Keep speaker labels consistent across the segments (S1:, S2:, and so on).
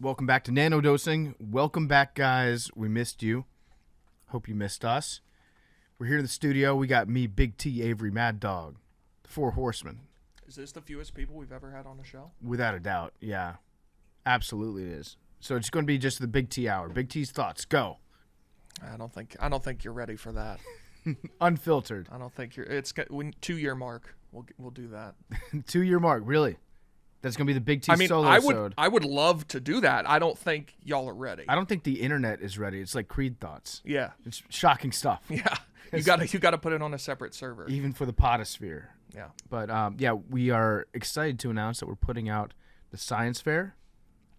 S1: Welcome back to Nanodosing. Welcome back, guys. We missed you. Hope you missed us. We're here in the studio. We got me, Big T, Avery, Maddog, the Four Horsemen.
S2: Is this the fewest people we've ever had on the show?
S1: Without a doubt, yeah. Absolutely it is. So it's going to be just the Big T hour. Big T's thoughts. Go.
S2: I don't think you're ready for that.
S1: Unfiltered.
S2: I don't think you're. It's 2-year mark. We'll do that.
S1: 2-year mark, really? That's going to be the Big T solo episode.
S2: I would love to do that. I don't think y'all are ready.
S1: I don't think the internet is ready. It's like Creed thoughts.
S2: Yeah.
S1: It's shocking stuff.
S2: Yeah. You gotta put it on a separate server.
S1: Even for the potosphere.
S2: Yeah.
S1: But yeah, we are excited to announce that we're putting out the science fair.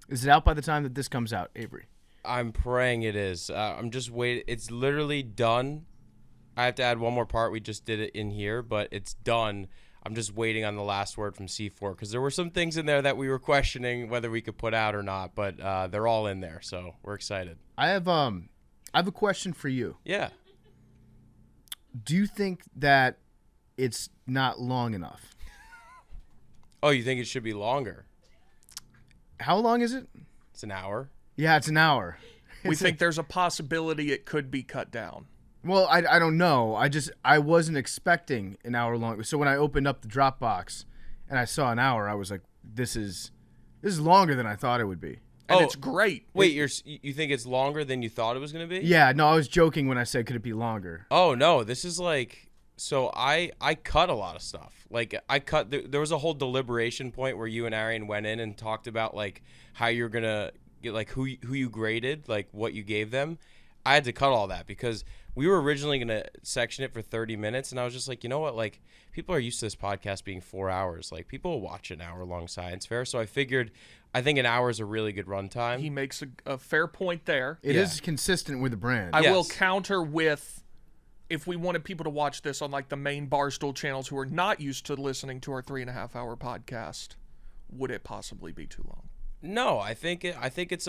S1: Is it out by the time that this comes out, Avery?
S3: I'm praying it is. I'm just waiting. It's literally done. I have to add one more part. We just did it in here, but it's done. I'm just waiting on the last word from C4 because there were some things in there that we were questioning whether we could put out or not, but they're all in there, so we're excited.
S1: I have a question for you.
S3: Yeah.
S1: Do you think that it's not long enough?
S3: Oh, you think it should be longer?
S1: How long is it?
S3: It's an hour.
S1: Yeah, it's an hour.
S2: We think there's a possibility it could be cut down.
S1: Well, I don't know. I wasn't expecting an hour long. So when I opened up the Dropbox and I saw an hour, I was like, this is longer than I thought it would be.
S2: And it's great.
S3: Wait, you think it's longer than you thought it was going to be?
S1: Yeah, no, I was joking when I said could it be longer.
S3: Oh, no, this is like, so I cut a lot of stuff. Like there was a whole deliberation point where you and Arian went in and talked about like how you're going to get like who you graded, like what you gave them. I had to cut all that because we were originally going to section it for 30 minutes. And I was just like, you know what? Like people are used to this podcast being 4 hours. Like people will watch an hour-long science fair. So I figured I think an hour is a really good runtime.
S2: He makes a fair point there.
S1: It is consistent with the brand.
S2: I will counter with, if we wanted people to watch this on like the main Barstool channels who are not used to listening to our 3.5-hour podcast, would it possibly be too long?
S3: No, I think it's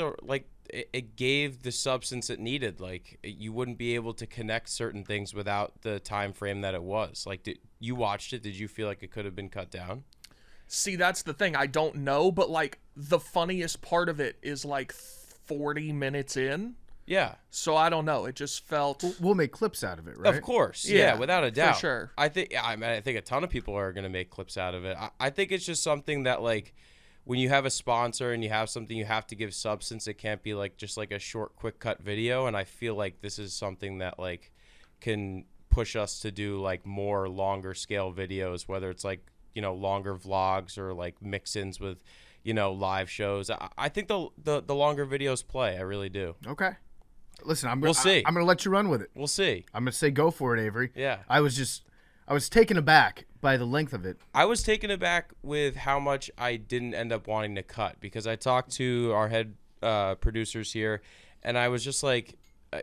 S3: it gave the substance it needed. Like you wouldn't be able to connect certain things without the time frame that it was. Like you watched it? Did you feel like it could have been cut down?
S2: See, that's the thing. I don't know, but like the funniest part of it is like 40 minutes in.
S3: Yeah.
S2: So I don't know. It just felt.
S1: We'll make clips out of it, right?
S3: Of course. Yeah, without a doubt.
S2: For sure.
S3: I think a ton of people are going to make clips out of it. I think it's just something that like when you have a sponsor and you have something you have to give substance, it can't be like just like a short quick cut video. And I feel like this is something that like can push us to do like more longer scale videos, whether it's like, you know, longer vlogs or like mix-ins with, you know, live shows. I think the longer videos play. I really do.
S1: Okay. Listen,
S3: we'll see.
S1: I'm going to let you run with it.
S3: We'll see.
S1: I'm going to say go for it, Avery.
S3: Yeah.
S1: I was taken aback by the length of it.
S3: I was taken aback with how much I didn't end up wanting to cut because I talked to our head producers here and I was just like,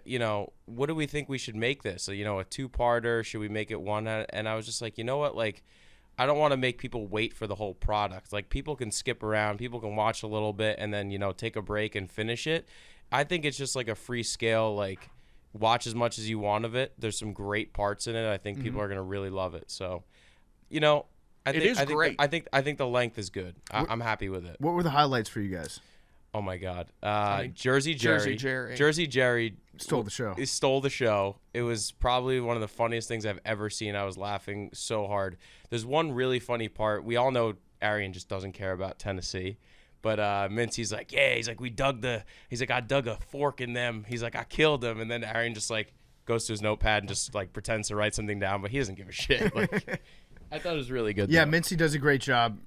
S3: you know, what do we think we should make this? So, you know, a 2-parter? Should we make it one? And I was just like, you know what? Like, I don't want to make people wait for the whole product. Like, people can skip around. People can watch a little bit and then, you know, take a break and finish it. I think it's just like a free scale, like, watch as much as you want of it. There's some great parts in it. I think people are going to really love it. So, you know, I think
S2: great.
S3: I think the length is good. I'm happy with it.
S1: What were the highlights for you guys?
S3: Oh my God. Jersey Jerry
S1: Stole the show.
S3: He stole the show. It was probably one of the funniest things I've ever seen. I was laughing so hard. There's one really funny part. We all know Arian just doesn't care about Tennessee. But Mincy's like, yeah, he's like, I dug a fork in them. He's like, I killed them. And then Arian just like goes to his notepad and just like pretends to write something down, but he doesn't give a shit. Like, I thought it was really good.
S1: Yeah,
S3: though.
S1: Mincy does a great job.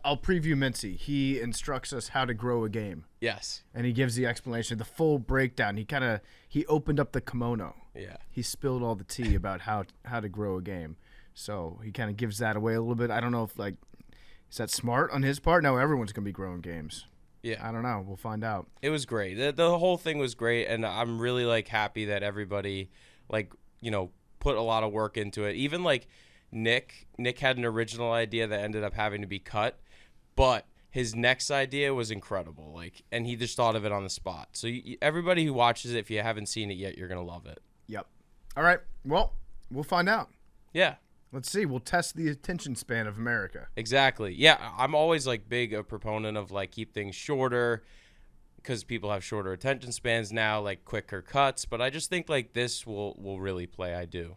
S1: I'll preview Mincy. He instructs us how to grow a game.
S3: Yes.
S1: And he gives the explanation, the full breakdown. He opened up the kimono.
S3: Yeah.
S1: He spilled all the tea about how to grow a game. So he kind of gives that away a little bit. I don't know if like, is that smart on his part? No, everyone's going to be growing games.
S3: Yeah.
S1: I don't know. We'll find out.
S3: It was great. The whole thing was great. And I'm really like happy that everybody like, you know, put a lot of work into it. Even like Nick had an original idea that ended up having to be cut, but his next idea was incredible. Like, and he just thought of it on the spot. So everybody who watches it, if you haven't seen it yet, you're going to love it.
S1: Yep. All right. Well, we'll find out.
S3: Yeah.
S1: Let's see. We'll test the attention span of America.
S3: Exactly. Yeah, I'm always like big a proponent of like keep things shorter, because people have shorter attention spans now, like quicker cuts. But I just think like this will really play. I do.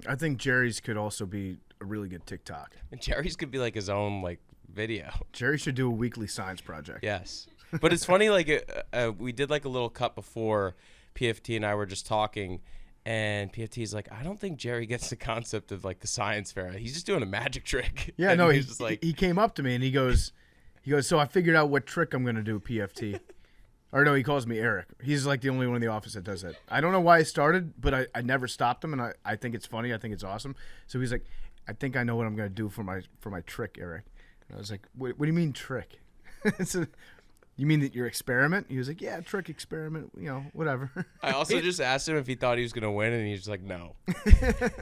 S1: I think Jerry's could also be a really good TikTok.
S3: And Jerry's could be like his own like video.
S1: Jerry should do a weekly science project.
S3: Yes. But it's funny, like we did like a little cut before PFT and I were just talking. And PFT's like, I don't think Jerry gets the concept of like the science fair. He's just doing a magic trick.
S1: Yeah,
S3: and
S1: no,
S3: he's just like,
S1: he came up to me and he goes, so I figured out what trick I'm gonna do, PFT. Or no, he calls me Eric. He's like the only one in the office that does that. I don't know why he started, but I never stopped him, and I think it's funny. I think it's awesome. So he's like, I think I know what I'm gonna do for my trick, Eric. And I was like, what do you mean trick? You mean that your experiment? He was like, yeah, trick experiment, whatever.
S3: I also just asked him if he thought he was going to win, and he's just like, no.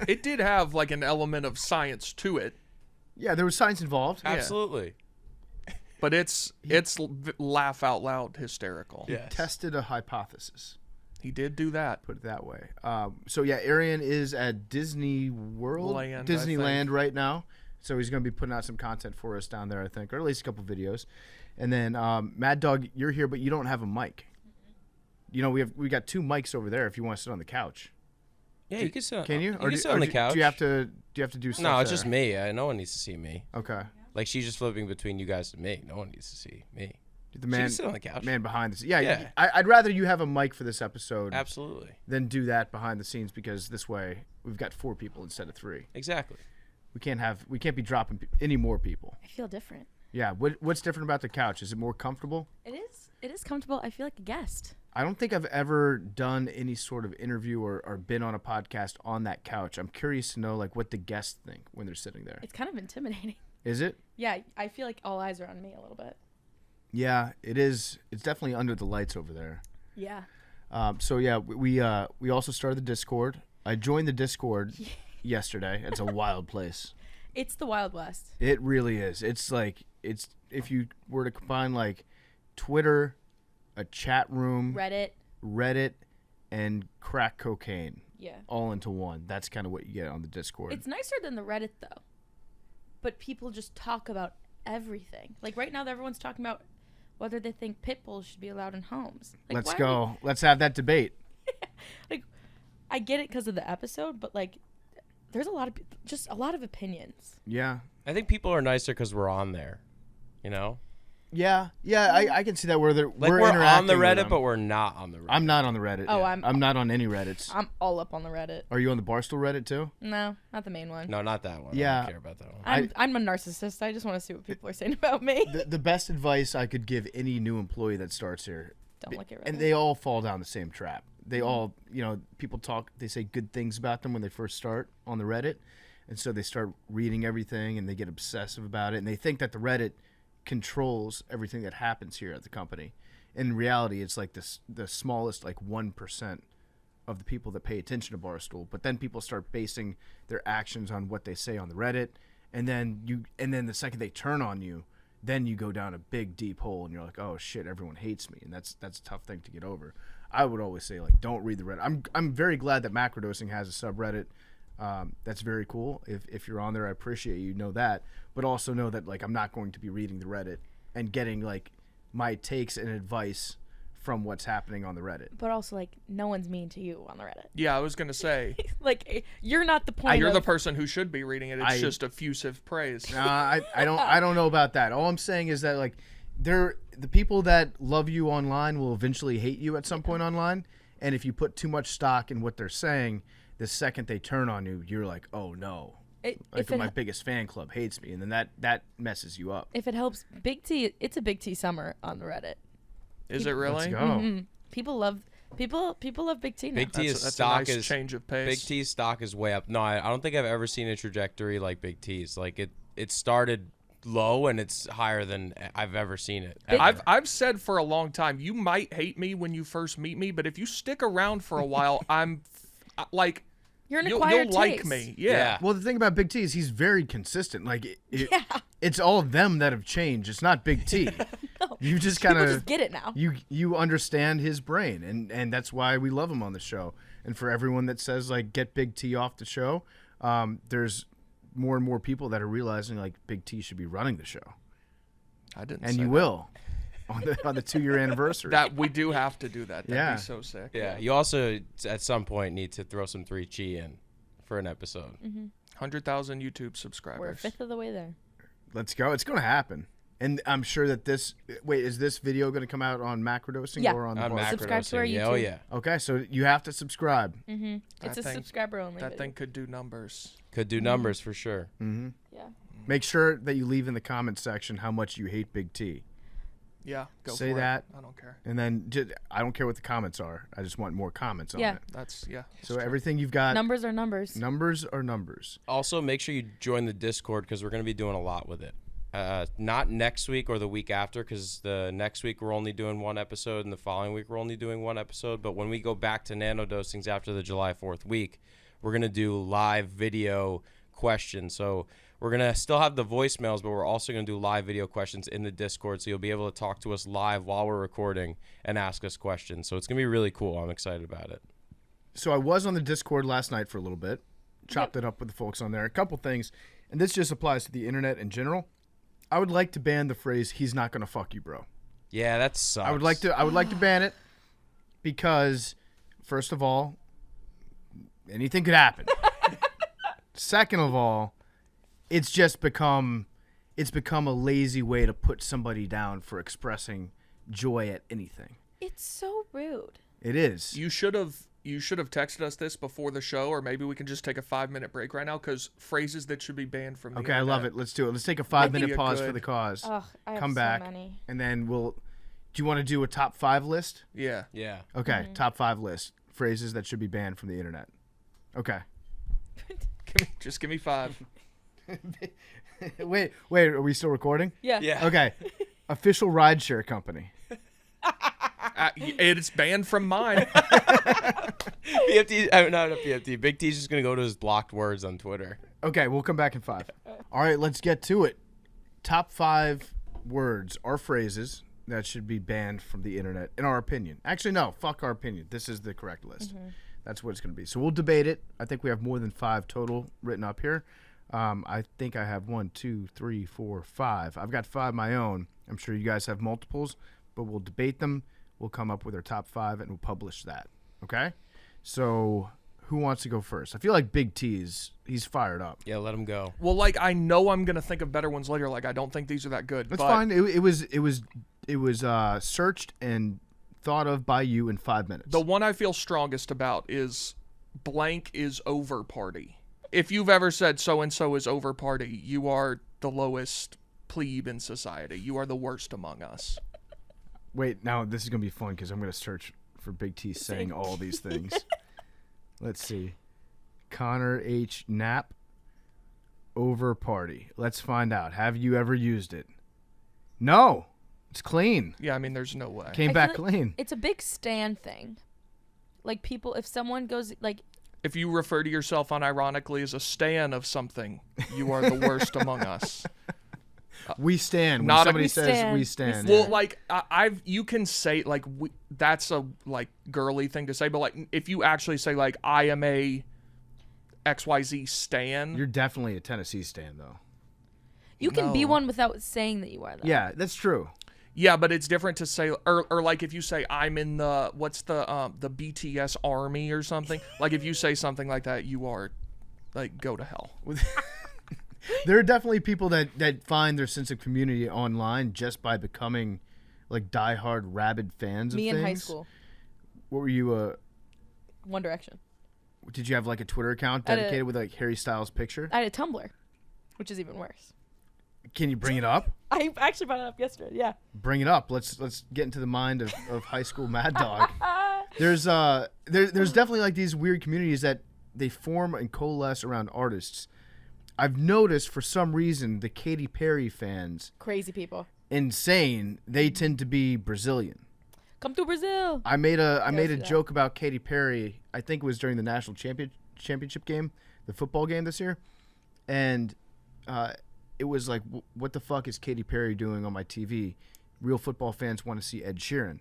S2: It did have like an element of science to it.
S1: Yeah, there was science involved.
S3: Absolutely.
S2: But it's laugh out loud hysterical.
S3: Yes.
S1: Tested a hypothesis.
S2: He did do that.
S1: Put it that way. So yeah, Arian is at Disney World,
S2: Land,
S1: Disneyland right now. So he's going to be putting out some content for us down there, I think, or at least a couple videos. And then Mad Dog, you're here, but you don't have a mic. We got 2 mics over there. If you want to sit on the couch,
S3: Yeah, you can sit.
S1: can you?
S3: You can sit on the couch.
S1: Do you have to do stuff?
S3: No, it's
S1: there?
S3: just me. No one needs to see me.
S1: Okay.
S3: Like she's just flipping between you guys and me. No one needs to see me.
S1: The
S3: She
S1: man,
S3: can sit on the couch.
S1: man behind the scenes. Yeah,
S3: Yeah.
S1: I'd rather you have a mic for this episode
S3: Absolutely.
S1: than do that behind the scenes, because this way we've got 4 people instead of 3.
S3: Exactly.
S1: We can't be dropping any more people.
S4: I feel different.
S1: Yeah. What's different about the couch? Is it more comfortable?
S4: It is. It is comfortable. I feel like a guest.
S1: I don't think I've ever done any sort of interview or been on a podcast on that couch. I'm curious to know like what the guests think when they're sitting there.
S4: It's kind of intimidating.
S1: Is it?
S4: Yeah, I feel like all eyes are on me a little bit.
S1: Yeah, it is. It's definitely under the lights over there.
S4: Yeah.
S1: So yeah, we also started the Discord. I joined the Discord yesterday. It's a wild place.
S4: It's the Wild West.
S1: It really is. It's if you were to combine like Twitter, a chat room,
S4: Reddit.
S1: and crack cocaine
S4: Yeah.
S1: all into one. That's kind of what you get on the Discord.
S4: It's nicer than the Reddit though. But people just talk about everything. Like right now, everyone's talking about whether they think pit bulls should be allowed in homes. Like,
S1: Let's
S4: why are
S1: go. Let's have that debate.
S4: Like, I get it because of the episode, but like, there's a lot of opinions.
S1: Yeah.
S3: I think people are nicer because we're on there. You know?
S1: Yeah. I can see that where they're
S3: Like we're on
S1: interacting
S3: the
S1: with
S3: Reddit,
S1: them.
S3: but we're not on the Reddit.
S1: I'm not on the Reddit.
S4: Oh,
S1: yet. I'm not on any Reddits.
S4: I'm all up on the Reddit.
S1: Are you on the Barstool Reddit too?
S4: No, not the main one.
S3: No, not that one. I
S1: Yeah.
S3: don't care about that one.
S4: I'm a narcissist. I just want to see what people are saying about me.
S1: The best advice I could give any new employee that starts here,
S4: Don't look at Reddit.
S1: and they all fall down the same trap. They all, people talk, they say good things about them when they first start on the Reddit. And so they start reading everything and they get obsessive about it. And they think that the Reddit controls everything that happens here at the company. In reality, it's like the smallest, like 1% of the people that pay attention to Barstool. But then people start basing their actions on what they say on the Reddit. And then the second they turn on you, then you go down a big deep hole and you're like, oh shit, everyone hates me. And that's a tough thing to get over. I would always say, like, don't read the Reddit. I'm very glad that Macrodosing has a subreddit. That's very cool. If you're on there, I appreciate you know that. But also know that, like, I'm not going to be reading the Reddit and getting, like, my takes and advice from what's happening on the Reddit.
S4: But also, like, no one's mean to you on the Reddit.
S2: Yeah, I was going to say.
S4: Like, you're not the point.
S2: You're
S4: of...
S2: the person who should be reading it. It's just effusive praise.
S1: I don't know about that. All I'm saying is that, like, the people that love you online will eventually hate you at some point online. And if you put too much stock in what they're saying, the second they turn on you, you're like, oh no. My biggest fan club hates me, and then that messes you up.
S4: If it helps, Big T, it's a Big T summer on the Reddit.
S2: Is it really?
S1: Let's go.
S4: Mm-hmm. People love Big T now.
S3: Big T's
S2: That's
S3: stock
S2: a nice
S3: is
S2: change of pace.
S3: Big T's stock is way up. No, I don't think I've ever seen a trajectory like Big T's. Like it started low and it's higher than I've ever seen it.
S2: I've said for a long time, you might hate me when you first meet me, but if you stick around for a while, I'm like,
S4: You're an
S2: you'll
S4: acquired
S2: like
S4: taste.
S2: me. Yeah.
S1: Well, the thing about Big T is he's very consistent. Like, it's all of them that have changed. It's not Big T.
S4: No.
S1: You just
S4: People
S1: kind
S4: just
S1: of
S4: get it now.
S1: you understand his brain, and that's why we love him on the show. And for everyone that says, like, get Big T off the show, there's more and more people that are realizing, like, Big T should be running the show.
S2: I didn't.
S1: And
S2: say
S1: you
S2: that.
S1: will. on the 2-year anniversary.
S2: That we do have to do that. That'd
S1: Yeah.
S2: be so sick.
S3: Yeah, you also at some point need to throw some 3G in for an episode.
S2: 100,000 YouTube
S4: We're a
S2: subscribers.
S4: fifth of the way there.
S1: Let's go. It's going to happen. And I'm sure that is this video going to come out on Macrodosing
S4: Yeah.
S1: or on the
S3: On
S1: bar?
S4: Subscribe to our
S3: Macrodosing. Yeah, oh
S4: YouTube.
S3: yeah.
S1: Okay, so you have to subscribe.
S4: It's a
S2: thing-
S4: subscriber only.
S2: That
S4: video.
S2: thing could do numbers.
S3: Could do numbers for sure.
S4: Yeah.
S1: Make sure that you leave in the comment section how much you hate Big T.
S2: Yeah, go
S1: Say
S2: for
S1: that.
S2: it. I don't care.
S1: And then I don't care what the comments are. I just want more comments on
S4: Yeah.
S1: it.
S2: That's
S1: So everything you've got,
S4: Numbers are numbers.
S1: numbers are numbers.
S3: Also, make sure you join the Discord because we're going to be doing a lot with it. Not next week or the week after, because the next week we're only doing one episode and the following week we're only doing one episode. But when we go back to nanodosings after the July 4th week, we're going to do live video questions. So we're going to still have the voicemails, but we're also going to do live video questions in the Discord. So you'll be able to talk to us live while we're recording and ask us questions. So it's going to be really cool. I'm excited about it.
S1: So I was on the Discord last night for a little bit, chopped it up with the folks on there. A couple things, and this just applies to the internet in general. I would like to ban the phrase "he's not gonna fuck you, bro."
S3: Yeah, that sucks.
S1: I would like to ban it because, first of all, anything could happen. Second of all, it's become a lazy way to put somebody down for expressing joy at anything.
S4: It's so rude.
S1: It is.
S2: You should have texted us this before the show, or maybe we can just take a 5-minute break right now because phrases that should be banned from the
S1: Okay, I love
S2: internet.
S1: it. Let's do it. Let's take a 5-minute
S2: be
S1: pause
S2: good-
S1: for the cause.
S4: Ugh, I have
S1: Come
S4: so
S1: back,
S4: many.
S1: and then do you want to do a top 5 list?
S2: Yeah.
S3: Yeah.
S1: Okay, top 5 list. Phrases that should be banned from the internet. Okay.
S2: Just give me 5.
S1: Wait, are we still recording?
S4: Yeah.
S3: Yeah.
S1: Okay. Official rideshare company.
S2: It's banned from mine.
S3: PFT, not a PFT. Big T's just going to go to his blocked words on Twitter.
S1: Okay, we'll come back in 5. All right, let's get to it. Top 5 words or phrases that should be banned from the internet, in our opinion. Actually, no, fuck our opinion. This is the correct list. That's what it's going to be. So we'll debate it. I think we have more than 5 total written up here. I think I have 1, 2, 3, 4, 5. I've got 5 my own. I'm sure you guys have multiples, but we'll debate them. We'll come up with our top 5 and we'll publish that. Okay? So who wants to go first? I feel like Big T's, he's fired up.
S3: Yeah, let him go.
S2: Well, like I know I'm gonna think of better ones later. Like I don't think these are that good.
S1: That's
S2: but
S1: fine. It was searched and thought of by you in 5 minutes.
S2: The one I feel strongest about is blank is over party. If you've ever said so and so is over party, you are the lowest plebe in society. You are the worst among us.
S1: Wait, now this is gonna be fun because I'm gonna search for Big T saying all these things. Let's see. Connor H. Knapp. Over party. Let's find out. Have you ever used it? No. It's clean.
S2: Yeah, I mean, there's no way.
S1: Came
S4: I
S1: back
S4: feel like
S1: clean.
S4: It's a big stand thing. Like people, if someone goes like,
S2: If you refer to yourself unironically as a stan of something, you are the worst among us.
S1: We stand. When
S2: Not a-
S1: somebody
S4: We
S1: says
S4: stand.
S1: we
S4: We
S1: stand.
S4: stand.
S2: Well, like you can say like that's a like girly thing to say, but like if you actually say like I am a XYZ stan,
S1: You're definitely a Tennessee stand, though.
S4: you can be
S2: No.
S4: one without saying that you are. Though.
S1: Yeah, that's true.
S2: yeah, but it's different to say or like if you say I'm in the the BTS army or something. Like if you say something like that, you are like go to hell.
S1: There are definitely people that find their sense of community online just by becoming like diehard rabid fans
S4: Me
S1: of
S4: in
S1: things.
S4: high school,
S1: What were you?
S4: One Direction.
S1: Did you have like a Twitter account
S4: I had a-
S1: dedicated with like Harry Styles' picture?
S4: I had a Tumblr, which is even worse.
S1: Can you bring it up?
S4: I actually brought it up yesterday. Yeah.
S1: Bring it up. Let's get into the mind of high school Mad Dog. There's definitely like these weird communities that they form and coalesce around artists. I've noticed for some reason the Katy Perry fans,
S4: Crazy people.
S1: insane, they tend to be Brazilian.
S4: Come to Brazil.
S1: I made a
S4: see that.
S1: joke about Katy Perry. I think it was during the national championship game, the football game this year, and it was like, what the fuck is Katy Perry doing on my TV? Real football fans want to see Ed Sheeran,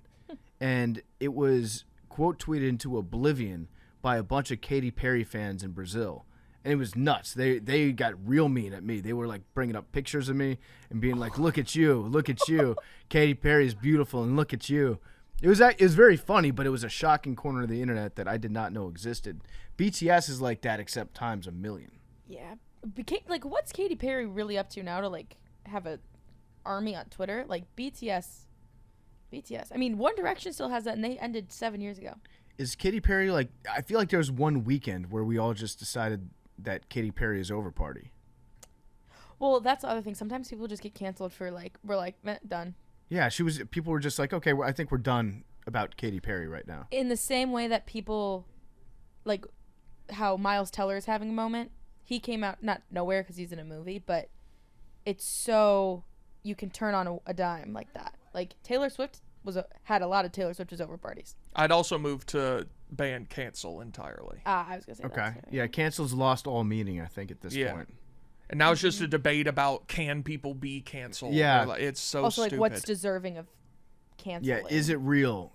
S1: and it was quote tweeted into oblivion by a bunch of Katy Perry fans in Brazil, And it was nuts. They got real mean at me. They were like bringing up pictures of me and being like, look at you. Katy Perry is beautiful and look at you. It was very funny, but it was a shocking corner of the internet that I did not know existed. BTS is like that except times a million.
S4: Yeah. Like, what's Katy Perry really up to now to like have a army on Twitter? Like BTS. I mean, One Direction still has that, and they ended 7 years ago.
S1: Is Katy Perry like? I feel like there was one weekend where we all just decided that Katy Perry is over party.
S4: Well, that's the other thing. Sometimes people just get canceled for like, we're like, meh, done.
S1: Yeah, people were just like, okay, well, I think we're done about Katy Perry right now.
S4: In the same way that people, like, how Miles Teller is having a moment. He came out, not nowhere because he's in a movie, but it's so you can turn on a dime like that. Like Taylor Swift had a lot of Taylor Swift over parties.
S2: I'd also move to ban cancel entirely.
S4: I was gonna say
S1: Okay.
S4: that too.
S1: Yeah, cancel's lost all meaning, I think, at this
S2: Yeah.
S1: point.
S2: And now it's just a debate about can people be canceled?
S1: Yeah.
S2: Or, like, it's so
S4: Also,
S2: stupid.
S4: like, what's deserving of canceling?
S1: Yeah, is it real?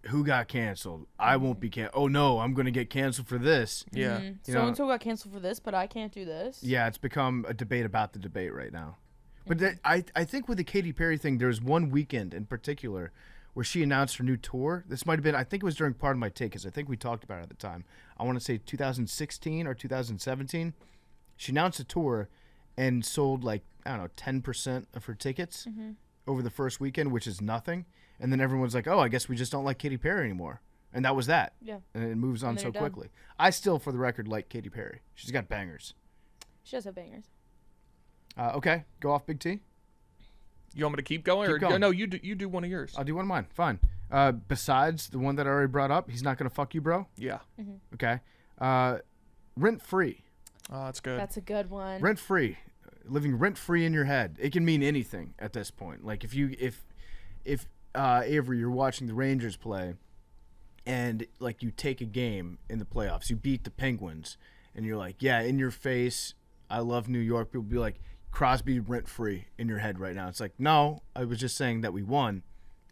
S1: Who got canceled? I won't be canceled. Oh no, I'm gonna get canceled for this.
S2: Yeah.
S1: You
S4: So
S1: know-
S4: and so got canceled for this, but I can't do this.
S1: Yeah, it's become a debate about the debate right now. But I think with the Katy Perry thing, there's one weekend in particular where she announced her new tour. This might have been, I think it was during Part of My Take, because I think we talked about it at the time. I want to say 2016 or 2017. She announced a tour and sold like, I don't know, 10% of her tickets over the first weekend, which is nothing. And then everyone's like, oh, I guess we just don't like Katy Perry anymore. And that was that.
S4: Yeah.
S1: And it moves on
S4: And then
S1: so
S4: you're done.
S1: quickly. I still, for the record, like Katy Perry. She's got bangers.
S4: She does have bangers.
S1: Okay, go off Big T.
S2: You want me to keep going?
S1: Keep going.
S2: No, you do one of yours.
S1: I'll do one of mine. Fine. Besides the one that I already brought up, he's not going to fuck you, bro.
S2: Yeah.
S1: Okay. Rent free.
S2: Oh, that's good.
S4: That's a good one.
S1: Rent free. Living rent free in your head. It can mean anything at this point. Like if Avery, you're watching the Rangers play, and like you take a game in the playoffs, you beat the Penguins, and you're like, yeah, in your face, I love New York. People be like, Crosby rent free in your head right now. It's like, no, I was just saying that we won,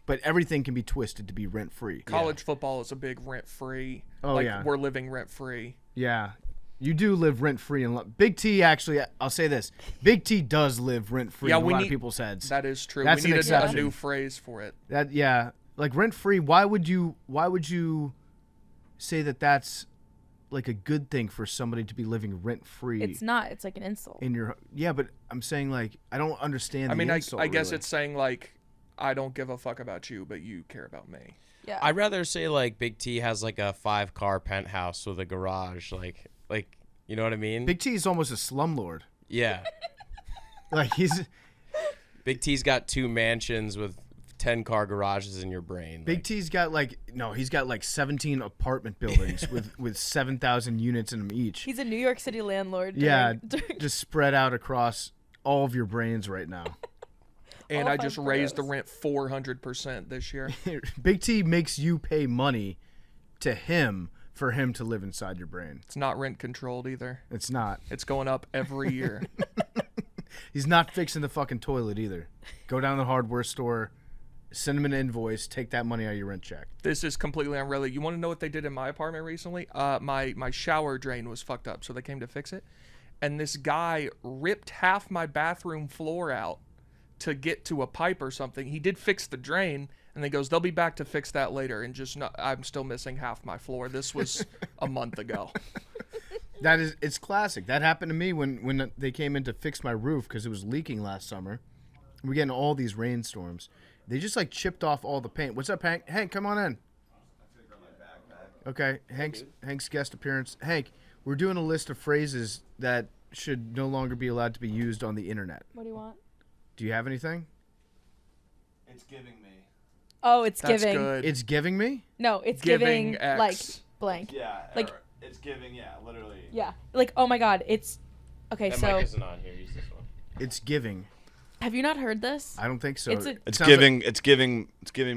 S1: but everything can be twisted to be rent free.
S2: College football is a big rent free.
S1: Oh,
S2: like,
S1: yeah.
S2: We're living rent free.
S1: Yeah. You do live rent free in Big T. Actually, I'll say this: Big T does live rent free in a lot of people's heads.
S2: That is true.
S1: That's
S2: we
S1: an
S2: need a
S1: exception.
S2: new phrase for it.
S1: That like rent free. Why would you say that that's like a good thing for somebody to be living rent free?
S4: It's not. It's like an insult.
S1: In your but I'm saying like I don't understand.
S2: I mean, I
S1: insult,
S2: guess
S1: really.
S2: it's saying like I don't give a fuck about you, but you care about me.
S4: Yeah.
S3: I'd rather say like Big T has like a 5-car penthouse with a garage, like you know what I mean?
S1: Big T is almost a slumlord.
S3: Yeah.
S1: Like he's
S3: Big T's got 2 mansions with 10-car garages in your brain.
S1: Big
S3: like,
S1: T's got he's got like 17 apartment buildings with 7,000 units in them each.
S4: He's a New York City landlord.
S1: Yeah,
S4: during-
S1: just spread out across all of your brains right now.
S2: And
S4: All
S2: I
S4: 5
S2: just raised the
S4: boroughs.
S2: rent 400% this year.
S1: Big T makes you pay money to him for him to live inside your brain.
S2: It's not rent controlled either.
S1: It's not.
S2: It's going up every year.
S1: He's not fixing the fucking toilet either. Go down to the hardware store, send him an invoice, take that money out of your rent check.
S2: This is completely unrelated. You want to know what they did in my apartment recently? My shower drain was fucked up, so they came to fix it. And this guy ripped half my bathroom floor out to get to a pipe or something. He did fix the drain, and he goes, they'll be back to fix that later. And I'm still missing half my floor. This was a month ago.
S1: It's classic. That happened to me when they came in to fix my roof because it was leaking last summer. We're getting all these rainstorms. They just like chipped off all the paint. What's up, Hank? Hank, come on in. Okay, Hank's guest appearance. Hank, we're doing a list of phrases that should no longer be allowed to be used on the internet.
S4: What do you want?
S1: Do you have anything?
S5: It's giving me.
S4: Oh, it's
S2: That's
S4: giving.
S2: good.
S1: It's giving me?
S4: No, it's
S2: Giving
S4: giving,
S2: X.
S4: like blank.
S5: Yeah.
S4: Like-
S5: it's giving. Yeah, literally.
S4: Yeah. Like, oh my God, it's okay.
S3: that
S4: So
S3: mic isn't on here. Use this one.
S1: It's giving.
S4: have you not heard this?
S1: I don't think so.
S4: It's a-
S1: It
S5: It's
S1: sounds
S5: giving. It's giving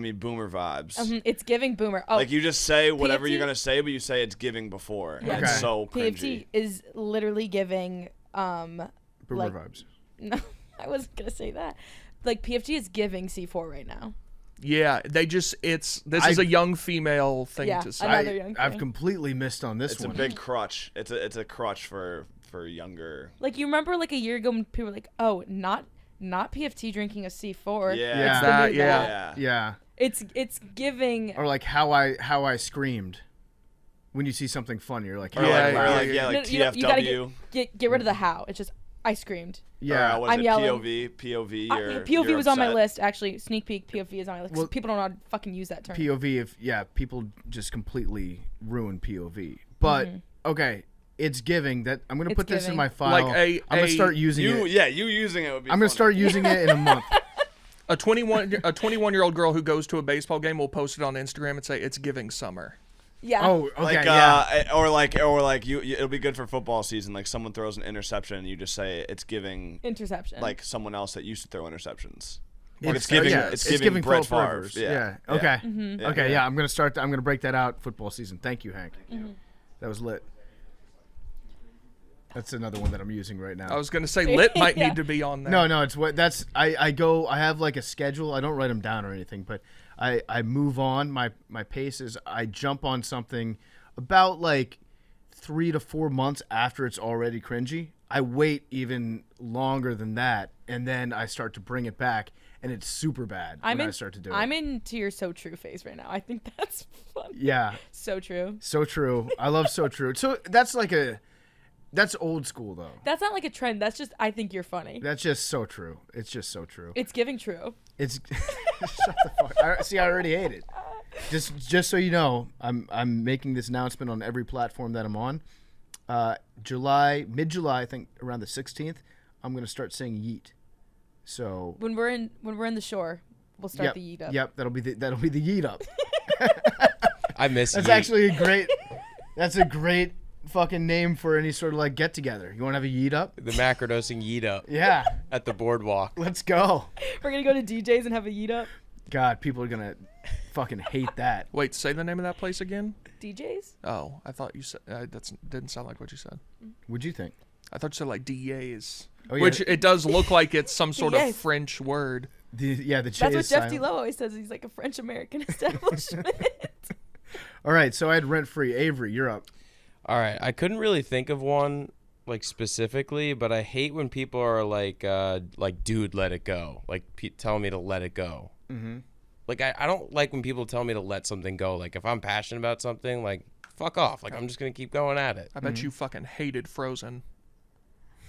S5: me boomer vibes.
S4: It's giving boomer. Oh,
S5: Like you just say whatever
S4: PFT?
S5: you're gonna say, but you say it's giving before.
S4: Yeah.
S5: And it's
S1: Okay.
S5: so
S4: PFT
S5: cringy.
S4: is literally giving.
S1: boomer
S4: like-
S1: vibes.
S4: No, I wasn't gonna say that. Like PFT is giving C4 right now.
S2: Yeah, this is a young female thing
S4: Yeah,
S2: to say.
S4: Another young
S1: I've
S4: thing.
S1: completely missed on this
S5: It's
S1: one.
S5: a big crutch. It's a crutch for for younger.
S4: Like, you remember like a year ago when people were like, oh, not PFT drinking a C4.
S5: Yeah.
S4: It's the
S2: That,
S4: new
S2: yeah.
S4: that.
S1: Yeah.
S4: It's giving.
S1: Or like how I screamed when you see something funny. You're like,
S5: Or
S2: Yeah,
S5: like,
S2: yeah,
S5: or like,
S2: yeah.
S5: like
S4: you gotta
S5: TFW.
S4: get rid of the how. It's just I screamed.
S1: yeah.
S5: Or, was
S4: I'm
S5: it
S4: yelling.
S5: POV?
S4: POV
S5: you're
S4: was on my
S5: upset?
S4: list, actually. Sneak peek POV is on my list. 'Cause
S1: Well,
S4: people don't know how to fucking use that term.
S1: POV. People just completely ruin POV. But okay, it's giving that. I'm gonna
S4: It's
S1: put this in
S4: giving.
S1: my file.
S2: Like
S1: I'm gonna start using
S5: You
S1: it.
S5: you using it would be.
S1: I'm gonna
S5: funny.
S1: start using it in a month.
S2: A 21-year-old girl who goes to a baseball game will post it on Instagram and say it's giving summer.
S4: Yeah.
S1: Oh, okay,
S5: Like
S1: yeah.
S5: or like you it'll be good for football season. Like someone throws an interception and you just say it's giving
S4: Interception.
S5: like someone else that used to throw interceptions.
S1: It's
S5: giving-
S1: yeah,
S5: it's giving Brett
S1: Philip
S5: Favre.
S1: Rivers.
S5: Yeah.
S1: Yeah. Okay.
S5: Yeah,
S1: Okay.
S5: yeah.
S1: Yeah. I'm gonna start. I'm gonna break that out. Football season. Thank you, Hank. That was lit. That's another one that I'm using right now.
S2: I was gonna say lit might
S4: Yeah.
S2: need to be on there.
S1: No, it's what that's. I go. I have like a schedule. I don't write them down or anything, but I move on. My pace is I jump on something about like 3 to 4 months after it's already cringy. I wait even longer than that, and then I start to bring it back, and it's super bad when I start to do
S4: I'm
S1: it.
S4: into your so true phase right now. I think that's fun.
S1: Yeah,
S4: So true.
S1: so true. I love so true. So that's old school though.
S4: That's not like a trend. That's just I think you're funny.
S1: That's just so true. It's just so true.
S4: It's giving true.
S1: It's shut the fuck. I already hate it. Just so you know, I'm making this announcement on every platform that I'm on. Mid-July, I think around the 16th, I'm gonna start saying yeet. So
S4: When we're in the shore, we'll start
S1: yep,
S4: the yeet up.
S1: Yep, that'll be the yeet up.
S3: I miss
S1: That's
S3: Yeet.
S1: actually a great. That's a great fucking name for any sort of like get together. You want to have a yeet up?
S3: the Macrodosing Yeet Up
S1: Yeah,
S3: at the boardwalk.
S1: let's go.
S4: We're gonna go to DJ's and have a yeet up.
S1: God, people are gonna fucking hate that.
S2: Wait, say the name of that place again.
S4: DJ's?
S2: Oh, I thought you said that didn't sound like what you said.
S1: What'd you think?
S2: I thought you said like DAs,
S1: Oh, yeah.
S2: which it does look like it's some sort of
S4: DAs.
S2: French word.
S1: The J
S4: That's what
S1: is
S4: Jeff
S1: silent.
S4: D. Lowe always says. He's like a French American establishment.
S1: All right, so I had rent free. Avery, you're up.
S3: All right, I couldn't really think of one like specifically, but I hate when people are like dude, let it go, like telling me to let it go.
S1: Mm-hmm.
S3: Like I don't like when people tell me to let something go. Like if I'm passionate about something, like fuck off. Like I'm just gonna keep going at it.
S2: I bet you fucking hated Frozen.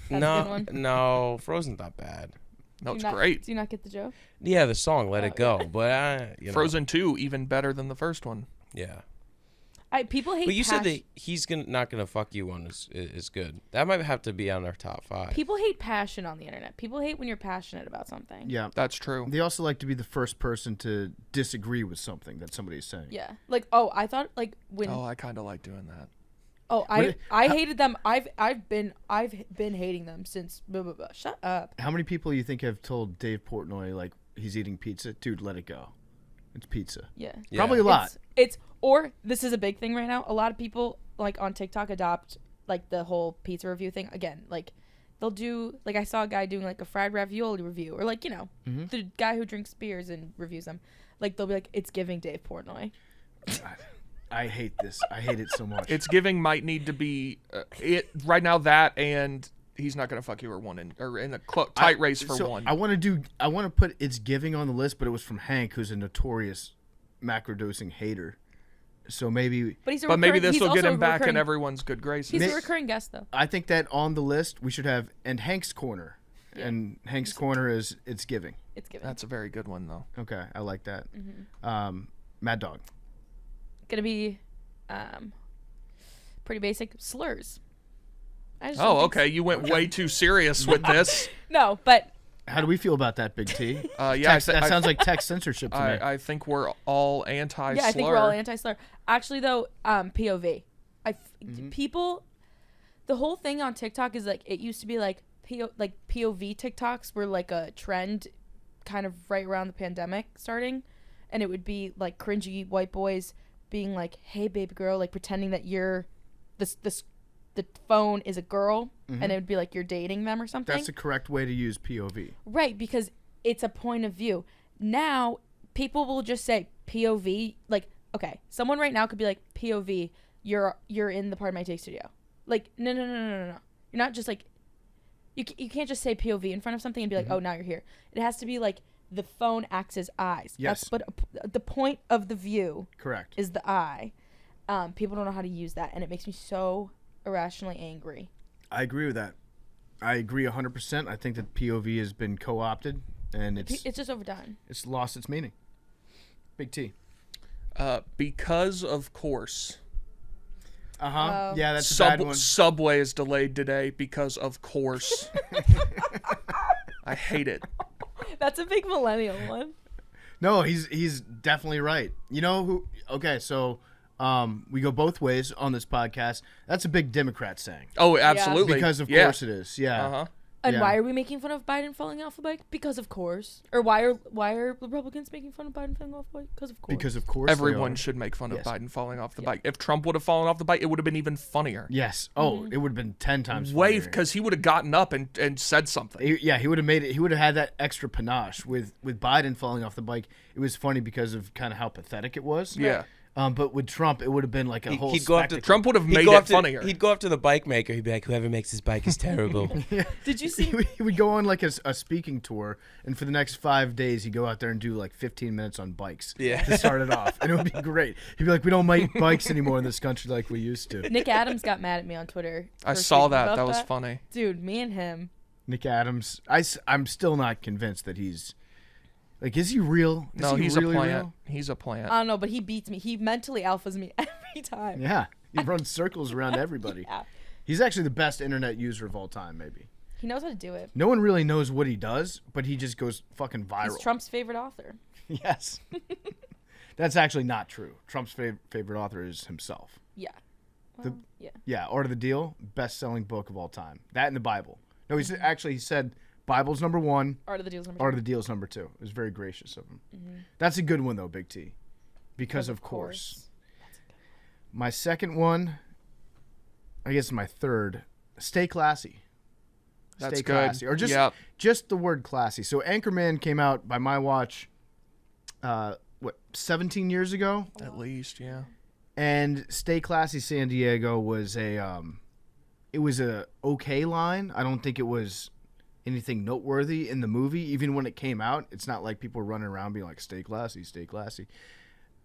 S4: That's a good one.
S3: No, Frozen's not bad.
S2: No,
S4: Do
S2: it's
S4: you not-
S2: great.
S4: Do you not get the joke?
S3: Yeah, the song "Let It
S4: Oh,
S3: Go," but you know,
S2: Frozen 2 even better than the first one.
S3: Yeah,
S4: People hate.
S3: but you said
S4: passion.
S3: that he's not gonna fuck you one is good. That might have to be on our top 5.
S4: People hate passion on the internet. People hate when you're passionate about something.
S1: Yeah.
S2: That's true.
S1: They also like to be the first person to disagree with something that somebody's saying.
S4: Yeah. Like, oh, I thought like when
S2: Oh, I kind of like doing that.
S4: I hated them. I've been hating them since blah, blah, blah. Shut up.
S1: How many people you think have told Dave Portnoy like he's eating pizza? Dude, let it go. It's pizza.
S4: Yeah.
S3: Yeah.
S1: Probably a lot.
S4: It's or this is a big thing right now. A lot of people like on TikTok adopt like the whole pizza review thing again. Like they'll do like I saw a guy doing like a fried ravioli review or like the guy who drinks beers and reviews them. Like they'll be like it's giving Dave Portnoy.
S1: I hate this. I hate it so much.
S2: It's giving might need to be it right now. That and he's not gonna fuck you or in a tight race for one.
S1: I want to put it's giving on the list, but it was from Hank, who's a notorious macrodosing hater. So maybe
S4: But he's a
S2: but maybe
S4: recurring-
S2: this
S4: he's
S2: will get
S4: also a
S2: him back in
S4: recurring-
S2: everyone's good graces.
S4: He's a recurring guest though.
S1: I think that on the list we should have and Hank's corner.
S4: Yeah.
S1: And Hank's corner is it's giving.
S4: It's giving.
S2: That's a very good one though.
S1: Okay, I like that.
S4: Mm-hmm.
S1: Mad Dog.
S4: Gonna be pretty basic slurs. I just don't
S2: Oh,
S4: think
S2: okay. You went way too serious with this.
S4: No, but
S1: How do we feel about that, Big T?
S2: Yeah,
S1: Text, that sounds like text censorship to me.
S2: I think we're all anti-slur.
S4: yeah, I think we're all anti-slur. Actually, though, POV. People, the whole thing on TikTok is like it used to be like POV TikToks were like a trend, kind of right around the pandemic starting, and it would be like cringy white boys being like, "Hey, baby girl," like pretending that you're the phone is a girl, and it would be like you're dating them or something.
S1: That's the correct way to use POV.
S4: Right, because it's a point of view. Now, people will just say POV. Like, okay, someone right now could be like, POV, you're in the part of my take studio. Like, no. You're not just like, you can't just say POV in front of something and be like, oh, now you're here. It has to be like the phone acts as eyes.
S1: Yes.
S4: But the point of the view
S1: Correct.
S4: is the eye. People don't know how to use that, and it makes me so irrationally angry.
S1: I agree with that. I agree 100%. I think that POV has been co-opted, and
S4: It's just overdone.
S1: it's lost its meaning. Big T.
S2: Because of course.
S1: Uh-huh. Yeah, that's a bad one.
S2: Subway is delayed today because of course. I hate it.
S4: That's a big millennial one.
S1: No, he's definitely right. You know who? Okay, so we go both ways on this podcast. That's a big Democrat saying.
S2: Oh, absolutely.
S1: Because of course it is. Yeah.
S2: Uh-huh.
S4: And
S1: Yeah.
S4: why are we making fun of Biden falling off the bike? Because of course. Or why are Republicans making fun of Biden falling off the bike? Because of course.
S1: Because of course.
S2: Everyone
S1: they are.
S2: should make fun
S1: Yes.
S2: of Biden falling off the bike. If Trump would have fallen off the bike, it would have been even funnier.
S1: Yes. Oh, it would have been 10 times.
S2: Wave,
S1: funnier.
S2: because he would have gotten up and said something.
S1: He would have made it. He would have had that extra panache with Biden falling off the bike. It was funny because of kind of how pathetic it was.
S2: Yeah.
S1: But with Trump, it would have been like a whole.
S3: He'd go up to
S1: spectacle.
S2: Trump would have
S3: He'd
S2: made
S3: go
S2: it
S3: up to-
S2: funnier.
S3: He'd go up to the bike maker. He'd be like, "Whoever makes this bike is terrible."
S4: Did you see?
S1: He would go on like a speaking tour, and for the next 5 days, he'd go out there and do like 15 minutes on bikes.
S3: Yeah.
S1: To start it off, and it would be great. He'd be like, "We don't make bikes anymore in this country like we used to."
S4: Nick Adams got mad at me on Twitter.
S2: I
S4: for
S2: saw
S4: tweeting
S2: that.
S4: about
S2: That was funny.
S4: Dude, me and him.
S1: Nick Adams. I'm still not convinced that he's like. Is he real? Is
S2: No,
S1: he
S2: he's
S1: really
S2: a plant.
S1: real?
S2: He's a plant.
S4: I don't know, but he beats me. He mentally alphas me every time.
S1: Yeah, he runs circles around everybody.
S4: Yeah.
S1: He's actually the best internet user of all time, maybe.
S4: He knows how to do it.
S1: No one really knows what he does, but he just goes fucking viral.
S4: He's Trump's favorite author.
S1: Yes. That's actually not true. Trump's favorite author is himself.
S4: Yeah.
S1: The-
S4: Well, yeah.
S1: Yeah, Art of the Deal, best-selling book of all time. That and the Bible. No, he said Bible's number 1,
S4: Art of the Deal's number
S1: Art
S4: two.
S1: of the Deal's number 2. It was very gracious of him. That's a good one though, Big T. Because of course. My second one, I guess my third, stay classy.
S2: That's
S1: Stay
S2: good.
S1: classy. Or just the word classy. So Anchorman came out by my watch 17 years ago?
S2: At least, yeah.
S1: And Stay Classy San Diego was a okay line. I don't think it was anything noteworthy in the movie. Even when it came out, it's not like people were running around being like, stay classy, stay classy.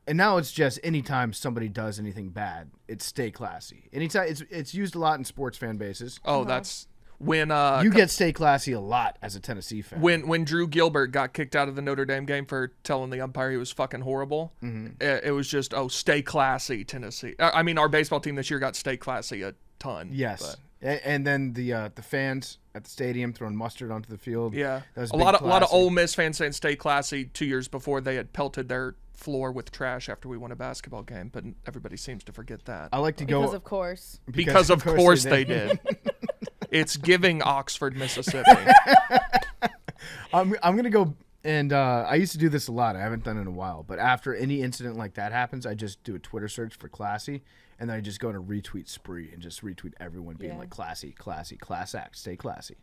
S1: And now it's just anytime somebody does anything bad, it's stay classy. Anytime it's used a lot in sports fan bases.
S2: Oh, that's when
S1: You get stay classy a lot as a Tennessee fan.
S2: when Drew Gilbert got kicked out of the Notre Dame game for telling the umpire he was fucking horrible. It was just, stay classy, Tennessee. I mean, our baseball team this year got stay classy a ton.
S1: Yes. And then the fans at the stadium throwing mustard onto the field.
S2: Yeah,
S1: That was
S2: a
S1: big
S2: lot of
S1: classy.
S2: Ole Miss fans saying stay classy 2 years before they had pelted their floor with trash after we won a basketball game, but everybody seems to forget that.
S1: I like to go
S4: Because of course.
S2: Because of course they did. It's giving Oxford, Mississippi.
S1: I'm gonna go and I used to do this a lot. I haven't done it in a while, but after any incident like that happens, I just do a Twitter search for classy, and then I just go on a retweet spree and just retweet everyone being
S4: Yeah.
S1: like classy, classy, class act, stay classy.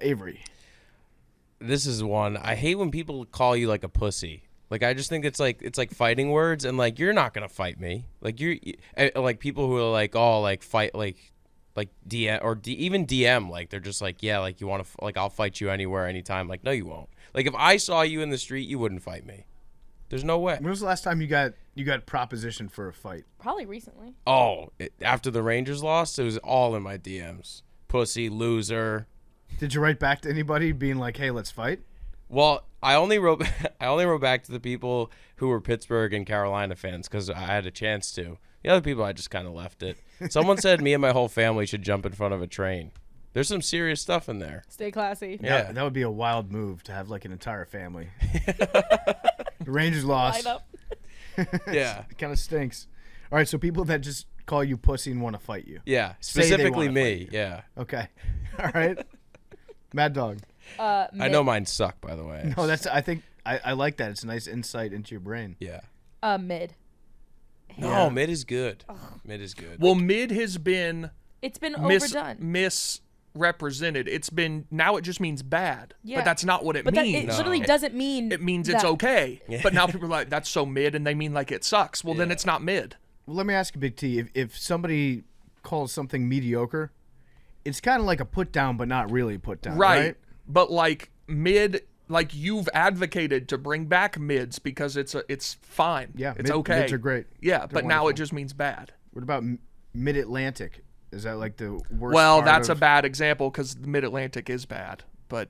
S1: Avery.
S3: This is one I hate when people call you like a pussy. Like I just think it's like fighting words, and like you're not gonna fight me. Like like people who are like, oh, like fight like DM or even DM, like they're just like, yeah, like you want to like I'll fight you anywhere, anytime. Like no, you won't. Like if I saw you in the street, you wouldn't fight me. There's no way.
S1: When was the last time you got propositioned for a fight?
S4: Probably recently.
S3: Oh, after the Rangers lost, it was all in my DMs. Pussy, loser.
S1: Did you write back to anybody being like, "Hey, let's fight"?
S3: Well, I only wrote back to the people who were Pittsburgh and Carolina fans because I had a chance to. The other people, I just kind of left it. Someone said me and my whole family should jump in front of a train. There's some serious stuff in there.
S4: Stay classy.
S3: Yeah.
S1: That would be a wild move to have like an entire family. The Rangers lost.
S4: Line up.
S3: Yeah.
S1: It kind of stinks. All right, so people that just call you pussy and want to fight you.
S3: Yeah.
S1: Say they
S3: Specifically
S1: wanna
S3: me.
S1: fight
S3: Yeah.
S1: Okay. All right. Mad Dog.
S3: I know mine suck, by the way.
S1: No, I think I like that. It's a nice insight into your brain.
S3: Yeah.
S4: Mid.
S3: No, mid is good. Mid is good.
S2: Well, mid has been
S4: It's been overdone.
S2: misrepresented. It's been, now it just means bad.
S4: Yeah.
S2: But that's not what it
S4: But that, it
S2: means.
S4: literally doesn't mean.
S2: It means it's
S4: that.
S2: okay. But now people are like, that's so mid, and they mean like it sucks. Well, then it's not mid.
S1: Well, let me ask you, Big T. If somebody calls something mediocre, it's kind of like a put down, but not really put down,
S2: Right.
S1: right?
S2: But like mid, like you've advocated to bring back mids because it's fine.
S1: Yeah,
S2: it's okay.
S1: Mids are great.
S2: Yeah,
S1: They're
S2: but now
S1: wonderful.
S2: it just means bad.
S1: What about mid-Atlantic? Is that like the worst?
S2: Well,
S1: part
S2: that's a
S1: of,
S2: bad example because the Mid Atlantic is bad, but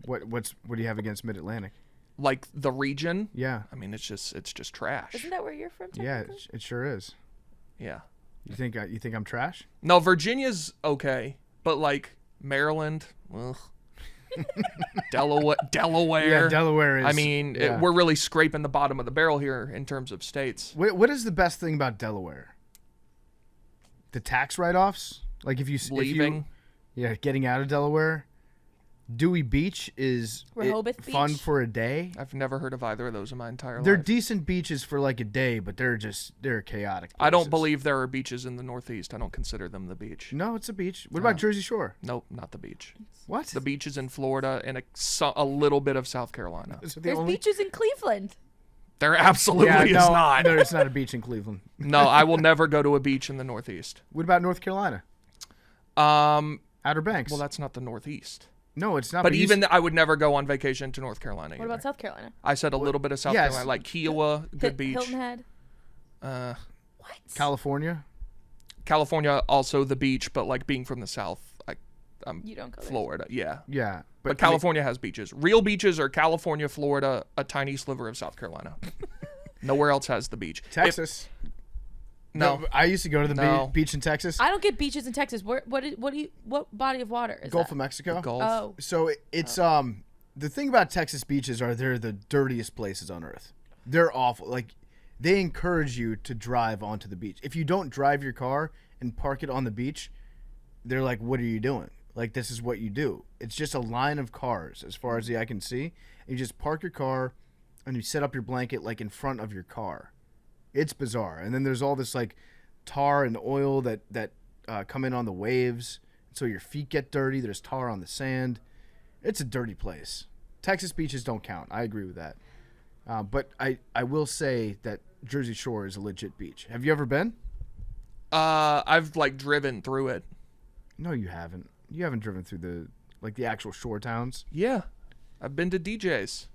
S1: What do you have against mid-Atlantic?
S2: like the region,
S1: Yeah,
S2: I mean, it's just trash.
S4: Isn't that where you're from?
S1: yeah,
S4: technically?
S1: it sure is.
S2: Yeah.
S1: You think I'm trash?
S2: No, Virginia's okay, but like Maryland, ugh. Delaware.
S1: Yeah, Delaware is.
S2: I mean,
S1: yeah.
S2: we're really scraping the bottom of the barrel here in terms of states.
S1: What is the best thing about Delaware? The tax write-offs? Like if you
S2: Leaving.
S1: yeah, getting out of Delaware. Dewey Beach is
S4: Rehoboth
S1: fun
S4: Beach?
S1: for a day.
S2: I've never heard of either of those in my entire
S1: They're
S2: life.
S1: decent beaches for like a day, but they're chaotic.
S2: I don't
S1: places.
S2: believe there are beaches in the Northeast. I don't consider them the beach.
S1: No, it's a beach. What about Jersey Shore?
S2: Nope, not the beach.
S1: What?
S2: The beach is in Florida and a little bit of South Carolina.
S1: Is it the
S4: There's
S1: only-
S4: beaches in Cleveland.
S2: There absolutely
S1: Yeah,
S2: is
S1: no,
S2: not.
S1: No, it's not a beach in Cleveland.
S2: No, I will never go to a beach in the Northeast.
S1: What about North Carolina? Outer Banks.
S2: Well, that's not the Northeast.
S1: no, it's not.
S2: But
S1: you
S2: even I would never go on vacation to North Carolina.
S4: What about South Carolina?
S2: I said a little bit of South
S1: yes.
S2: Carolina, like Kiowa, good beach.
S4: Hilton Head.
S2: Uh,
S4: What?
S1: California.
S2: California, also the beach, but like being from the South,
S4: You don't go there.
S2: Florida, yeah.
S1: Yeah,
S2: But California has beaches. Real beaches are California, Florida, a tiny sliver of South Carolina. Nowhere else has the beach.
S1: Texas.
S2: No.
S1: I used to go to the
S2: No.
S1: beach in Texas.
S4: I don't get beaches in Texas. What body of water is
S1: Gulf
S4: that?
S1: of Mexico.
S2: Gulf.
S4: Oh,
S1: So it's the thing about Texas beaches are they're the dirtiest places on earth. They're awful. Like they encourage you to drive onto the beach. If you don't drive your car and park it on the beach, they're like, "What are you doing?" Like this is what you do. It's just a line of cars as far as the eye can see. And you just park your car and you set up your blanket like in front of your car. It's bizarre. And then there's all this like tar and oil that come in on the waves. So your feet get dirty. There's tar on the sand. It's a dirty place. Texas beaches don't count. I agree with that. But I will say that Jersey Shore is a legit beach. Have you ever been?
S2: I've like driven through it.
S1: No, you haven't. You haven't driven through the actual shore towns.
S2: Yeah. I've been to DJs.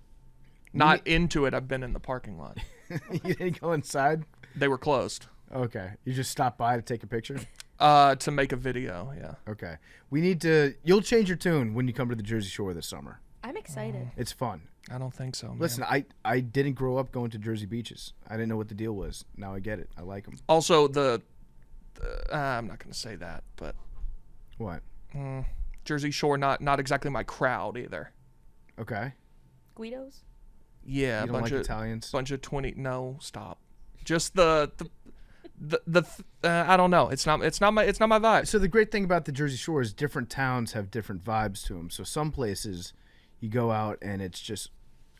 S2: Not into it. I've been in the parking lot.
S1: You didn't go inside?
S2: They were closed.
S1: Okay. You just stopped by to take a picture?
S2: To make a video, yeah.
S1: Okay. You'll change your tune when you come to the Jersey Shore this summer.
S4: I'm excited.
S1: It's fun.
S2: I don't think so, man.
S1: Listen, I didn't grow up going to Jersey beaches. I didn't know what the deal was. Now I get it. I like them.
S2: Also, I'm not going to say that, but
S1: What?
S2: Jersey Shore, not exactly my crowd either.
S1: Okay.
S4: Guidos?
S2: Yeah,
S1: You don't like Italians?
S2: bunch of 20. No, stop. Just the I don't know. It's not my vibe.
S1: So the great thing about the Jersey Shore is different towns have different vibes to them. So some places you go out and it's just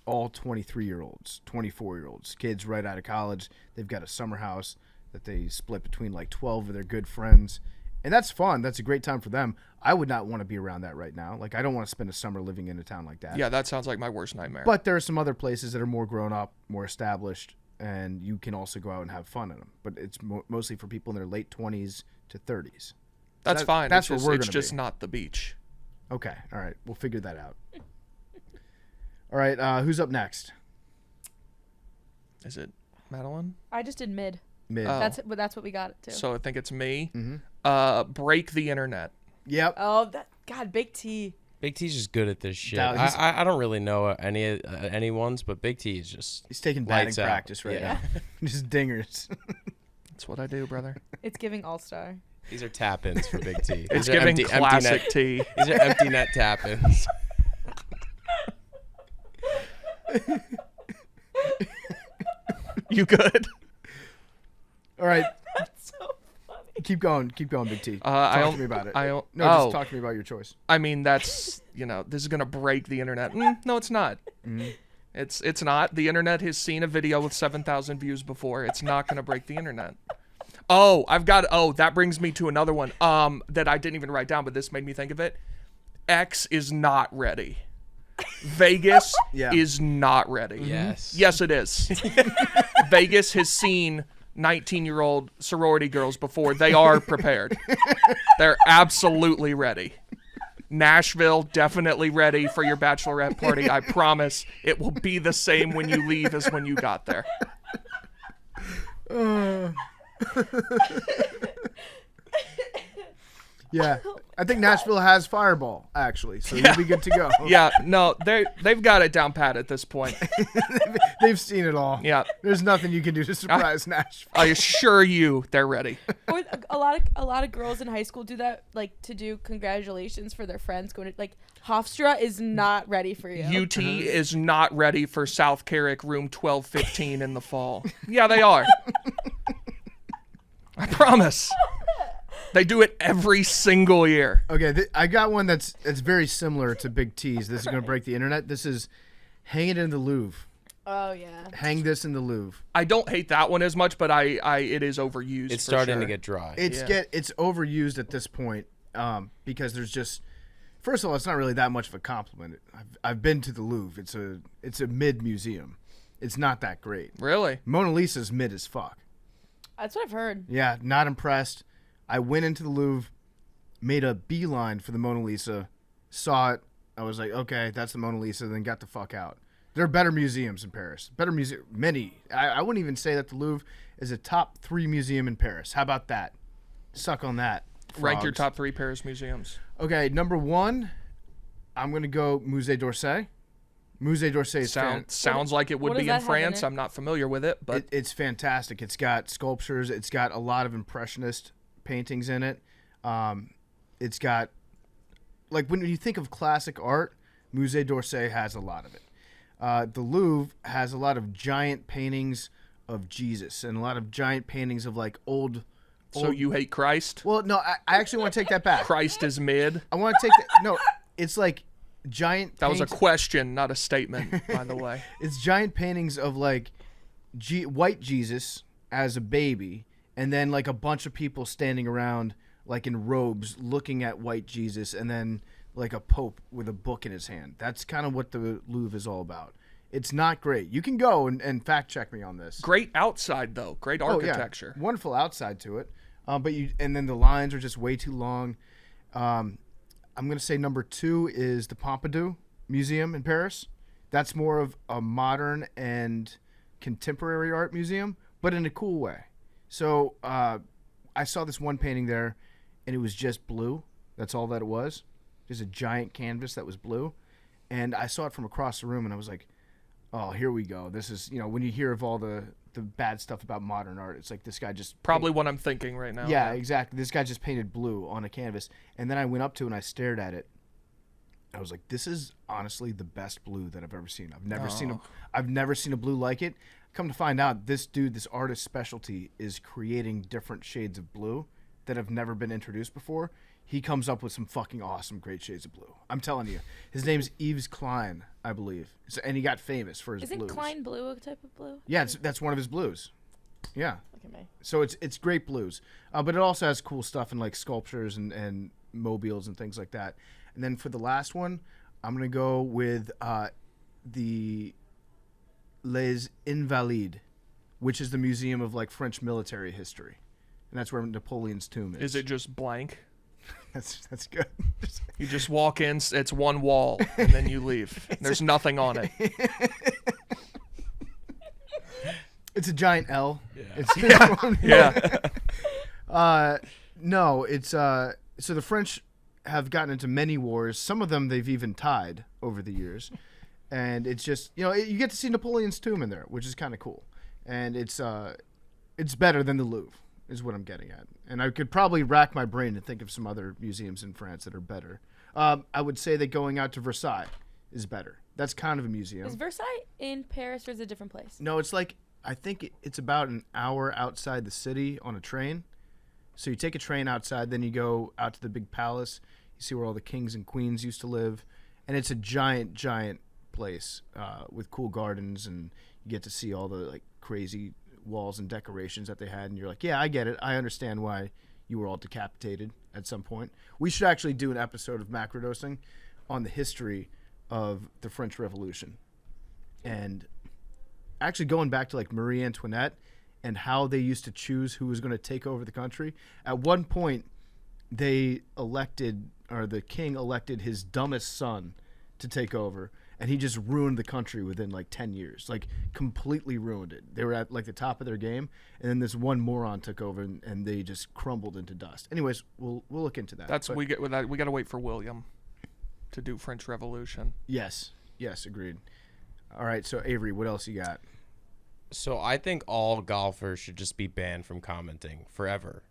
S1: all 23-year-olds, 24-year-olds, kids right out of college. They've got a summer house that they split between like 12 of their good friends. And that's fun. That's a great time for them. I would not want to be around that right now. Like I don't want to spend a summer living in a town like that.
S2: Yeah, that sounds like my worst nightmare.
S1: But there are some other places that are more grown up, more established, and you can also go out and have fun in them. But it's mostly for people in their late 20s to 30s.
S2: that's fine.
S1: That's
S2: it's
S1: where we're
S2: it's
S1: gonna
S2: just
S1: be.
S2: not the beach.
S1: Okay. All right. We'll figure that out. All right. Who's up next?
S2: Is it Madeline?
S4: I just did mid.
S1: Mid.
S2: Oh.
S4: That's what we got it to.
S2: So I think it's me.
S1: Mm-hmm.
S2: Break the internet.
S1: Yep.
S4: Oh, God, Big T.
S3: Big T's just good at this shit.
S1: No, he's-
S3: I don't really know any ones, but Big T is just
S1: He's taking batting
S3: lights out.
S1: practice right
S3: Yeah.
S1: now. Just dingers.
S2: That's what I do, brother.
S4: It's giving All-Star.
S3: These are tap-ins for Big T.
S2: It's
S3: These are
S2: giving
S3: empty
S2: classic
S3: net,
S2: tea.
S3: These are empty net tap-ins.
S2: You good?
S1: All right.
S4: That's so funny.
S1: Keep going, Big T.
S2: I
S1: Talk
S2: don't-
S1: to me about it.
S2: I don't-
S1: No,
S2: oh.
S1: just talk to me about your choice.
S2: I mean, that's this is gonna break the internet. No, it's not. It's not. The internet has seen a video with 7,000 views before. It's not gonna break the internet. Oh, that brings me to another one. That I didn't even write down, but this made me think of it. X is not ready. Vegas
S1: Yeah.
S2: is not ready.
S3: Yes.
S2: Yes, it is. Vegas has seen 19-year-old sorority girls before. They are prepared. They're absolutely ready. Nashville, definitely ready for your bachelorette party. I promise it will be the same when you leave as when you got there.
S1: Yeah, I think Nashville has Fireball actually, so you'll be good to go.
S2: Yeah, no, they've got it down pat at this point.
S1: They've seen it all.
S2: Yeah.
S1: There's nothing you can do to surprise Nashville.
S2: I assure you, they're ready.
S4: Or a lot of girls in high school do that, like to do congratulations for their friends going to, like, Hofstra is not ready for you.
S2: UT is not ready for South Carrick room 1215 in the fall. Yeah, they are. I promise. They do it every single year.
S1: Okay, I got one that's very similar to Big T's. This is going to break the internet. This is hang it in the Louvre.
S4: Oh yeah.
S1: Hang this in the Louvre.
S2: I don't hate that one as much, but it is overused.
S3: It's
S2: for
S3: starting
S2: sure.
S3: to get dry.
S1: It's overused at this point because there's just, first of all, it's not really that much of a compliment. I've been to the Louvre. It's a mid museum. It's not that great.
S2: Really?
S1: Mona Lisa's mid as fuck.
S4: That's what I've heard.
S1: Yeah, not impressed. I went into the Louvre, made a beeline for the Mona Lisa, saw it. I was like, okay, that's the Mona Lisa, then got the fuck out. There are better museums in Paris. Many. I wouldn't even say that the Louvre is a top 3 museum in Paris. How about that? Suck on that.
S2: Rank your
S1: frogs.
S2: top 3 Paris museums.
S1: Okay, number 1, I'm going to go Musée d'Orsay. Musée d'Orsay is
S2: Sounds like it would
S4: What
S2: be
S4: does
S2: in
S4: that have in
S2: France.
S4: it?
S2: I'm not familiar with it, but
S1: it's fantastic. It's got sculptures. It's got a lot of impressionist paintings in it. It's got, like, when you think of classic art, Musée d'Orsay has a lot of it. The Louvre has a lot of giant paintings of Jesus and a lot of giant paintings of, like, old.
S2: so you hate Christ?
S1: Well, no, I actually want to take that back.
S2: Christ is mid.
S1: I want to take that. No, it's like giant.
S2: That was a question, not a statement, by the way.
S1: It's giant paintings of, like, white Jesus as a baby, and then, like, a bunch of people standing around, like, in robes looking at white Jesus, and then, like, a pope with a book in his hand. That's kind of what the Louvre is all about. It's not great. You can go and fact check me on this.
S2: Great outside, though. Great architecture.
S1: Oh, yeah. Wonderful outside to it. And then the lines are just way too long. I'm going to say number 2 is the Pompidou Museum in Paris. That's more of a modern and contemporary art museum, but in a cool way. So I saw this one painting there, and it was just blue. That's all that it was. Just a giant canvas that was blue. And I saw it from across the room, and I was like, oh, here we go. This is, when you hear of all the bad stuff about modern art, it's like this guy just...
S2: Probably what I'm thinking right now.
S1: Yeah, exactly. This guy just painted blue on a canvas. And then I went up to it, and I stared at it. I was like, this is honestly the best blue that I've ever seen. I've never seen a blue like it. Come to find out, this artist's specialty is creating different shades of blue that have never been introduced before. He comes up with some fucking awesome, great shades of blue. I'm telling you. His name's Yves Klein, I believe. And he got famous for his blues.
S4: Isn't Klein blue a type of blue?
S1: Yeah, that's one of his blues. Yeah.
S4: Look at me.
S1: So it's great blues. But it also has cool stuff in, like, sculptures and mobiles and things like that. And then for the last one, I'm going to go with the Les Invalides, which is the museum of, like, French military history. And that's where Napoleon's tomb is.
S2: Is it just blank?
S1: That's good.
S2: You just walk in, it's one wall, and then you leave. There's nothing on it.
S1: It's a giant L.
S2: Yeah.
S1: No, it's so the French have gotten into many wars. Some of them they've even tied over the years. And it's just, you get to see Napoleon's tomb in there, which is kind of cool. And it's better than the Louvre, is what I'm getting at. And I could probably rack my brain and think of some other museums in France that are better. I would say that going out to Versailles is better. That's kind of a museum.
S4: Is Versailles in Paris or is it a different place?
S1: No, it's like, I think it's about an hour outside the city on a train. So you take a train outside, then you go out to the big palace. You see where all the kings and queens used to live. And it's a giant, giant place with cool gardens, and you get to see all the, like, crazy walls and decorations that they had, and you're like, yeah, I get it. I understand why you were all decapitated at some point. We should actually do an episode of Macrodosing on the history of the French Revolution. And actually going back to, like, Marie Antoinette and how they used to choose who was going to take over the country. At one point, the king elected his dumbest son to take over, and he just ruined the country within like 10 years, like completely ruined it. They were at like the top of their game, and then this one moron took over, and they just crumbled into dust. Anyways, we'll look into that.
S2: That's we got to wait for William to do French Revolution.
S1: Yes, agreed. All right, so Avery, what else you got?
S3: So I think all golfers should just be banned from commenting forever.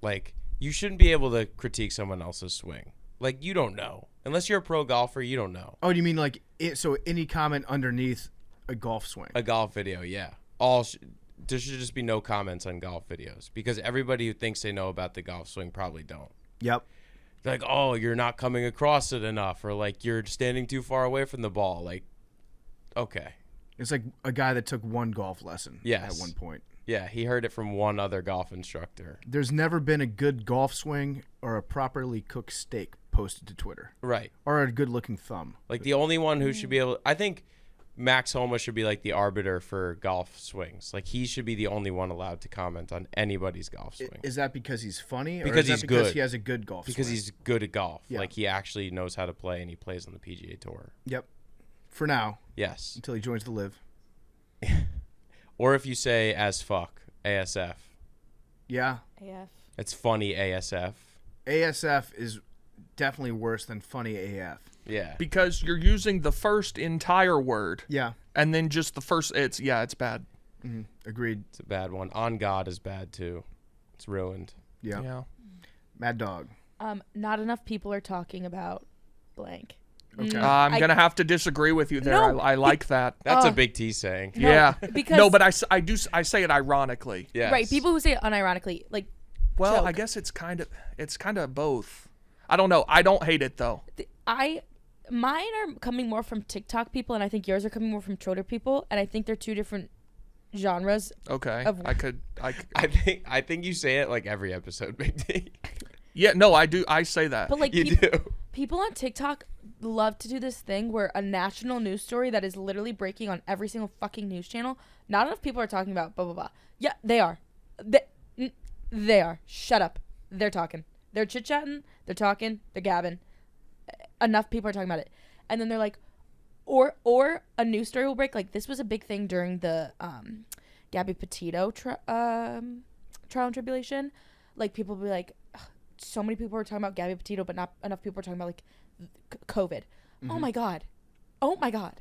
S3: Like, you shouldn't be able to critique someone else's swing. Like, you don't know. Unless you're a pro golfer, you don't know.
S1: Oh, do you mean like so any comment underneath a golf swing?
S3: A golf video, yeah. There should just be no comments on golf videos because everybody who thinks they know about the golf swing probably don't.
S1: Yep.
S3: They're like, oh, you're not coming across it enough, or like you're standing too far away from the ball. Like, okay.
S1: It's like a guy that took one golf lesson
S3: Yes.
S1: at one point.
S3: Yeah, he heard it from one other golf instructor.
S1: There's never been a good golf swing or a properly cooked steak posted to Twitter.
S3: Right.
S1: Or a good-looking thumb.
S3: Like, the only one who should be able... I think Max Homa should be, like, the arbiter for golf swings. Like, he should be the only one allowed to comment on anybody's golf swing.
S1: Is that because he's funny? Or
S3: Because
S1: is that
S3: he's
S1: because
S3: good.
S1: he has a good golf
S3: Because
S1: swing?
S3: he's good at golf.
S1: Yeah.
S3: Like, he actually knows how to play, and he plays on the PGA Tour.
S1: Yep. For now,
S3: Yes.
S1: until he joins the Live.
S3: Or if you say, as fuck, ASF.
S1: Yeah.
S4: AF.
S3: It's funny ASF.
S1: ASF is definitely worse than funny AF.
S3: Yeah.
S2: Because you're using the first entire word
S1: Yeah.
S2: and then just the first. It's bad.
S1: Mm-hmm. Agreed.
S3: It's a bad one. On God is bad, too. It's ruined.
S1: Yeah.
S2: Yeah.
S1: Mad Dog.
S4: Not enough people are talking about blank.
S1: Okay.
S2: I'm going to have to disagree with you there.
S4: No,
S2: I like that.
S3: That's a big T saying.
S4: No,
S2: Yeah.
S4: because-
S2: No, but I say it ironically.
S3: Yes.
S4: Right, people who say it unironically, like,
S2: Well,
S4: joke.
S2: I guess it's kind of both. I don't know. I don't hate it though.
S4: Mine are coming more from TikTok people, and I think yours are coming more from Twitter people, and I think they're two different genres.
S2: Okay.
S4: Of-
S3: I think you say it like every episode, Big D.
S2: Yeah, no, I do. I say that.
S4: But like
S3: You do.
S4: people on TikTok love to do this thing where a national news story that is literally breaking on every single fucking news channel. Not enough people are talking about blah blah blah. Yeah, they are. They are. Shut up. They're talking. They're chit chatting. They're talking. They're gabbing. Enough people are talking about it, and then they're like, or a news story will break. Like, this was a big thing during the Gabby Petito trial and tribulation. Like, people will be like, so many people were talking about Gabby Petito, but not enough people were talking about like COVID.
S1: Mm-hmm.
S4: Oh my god.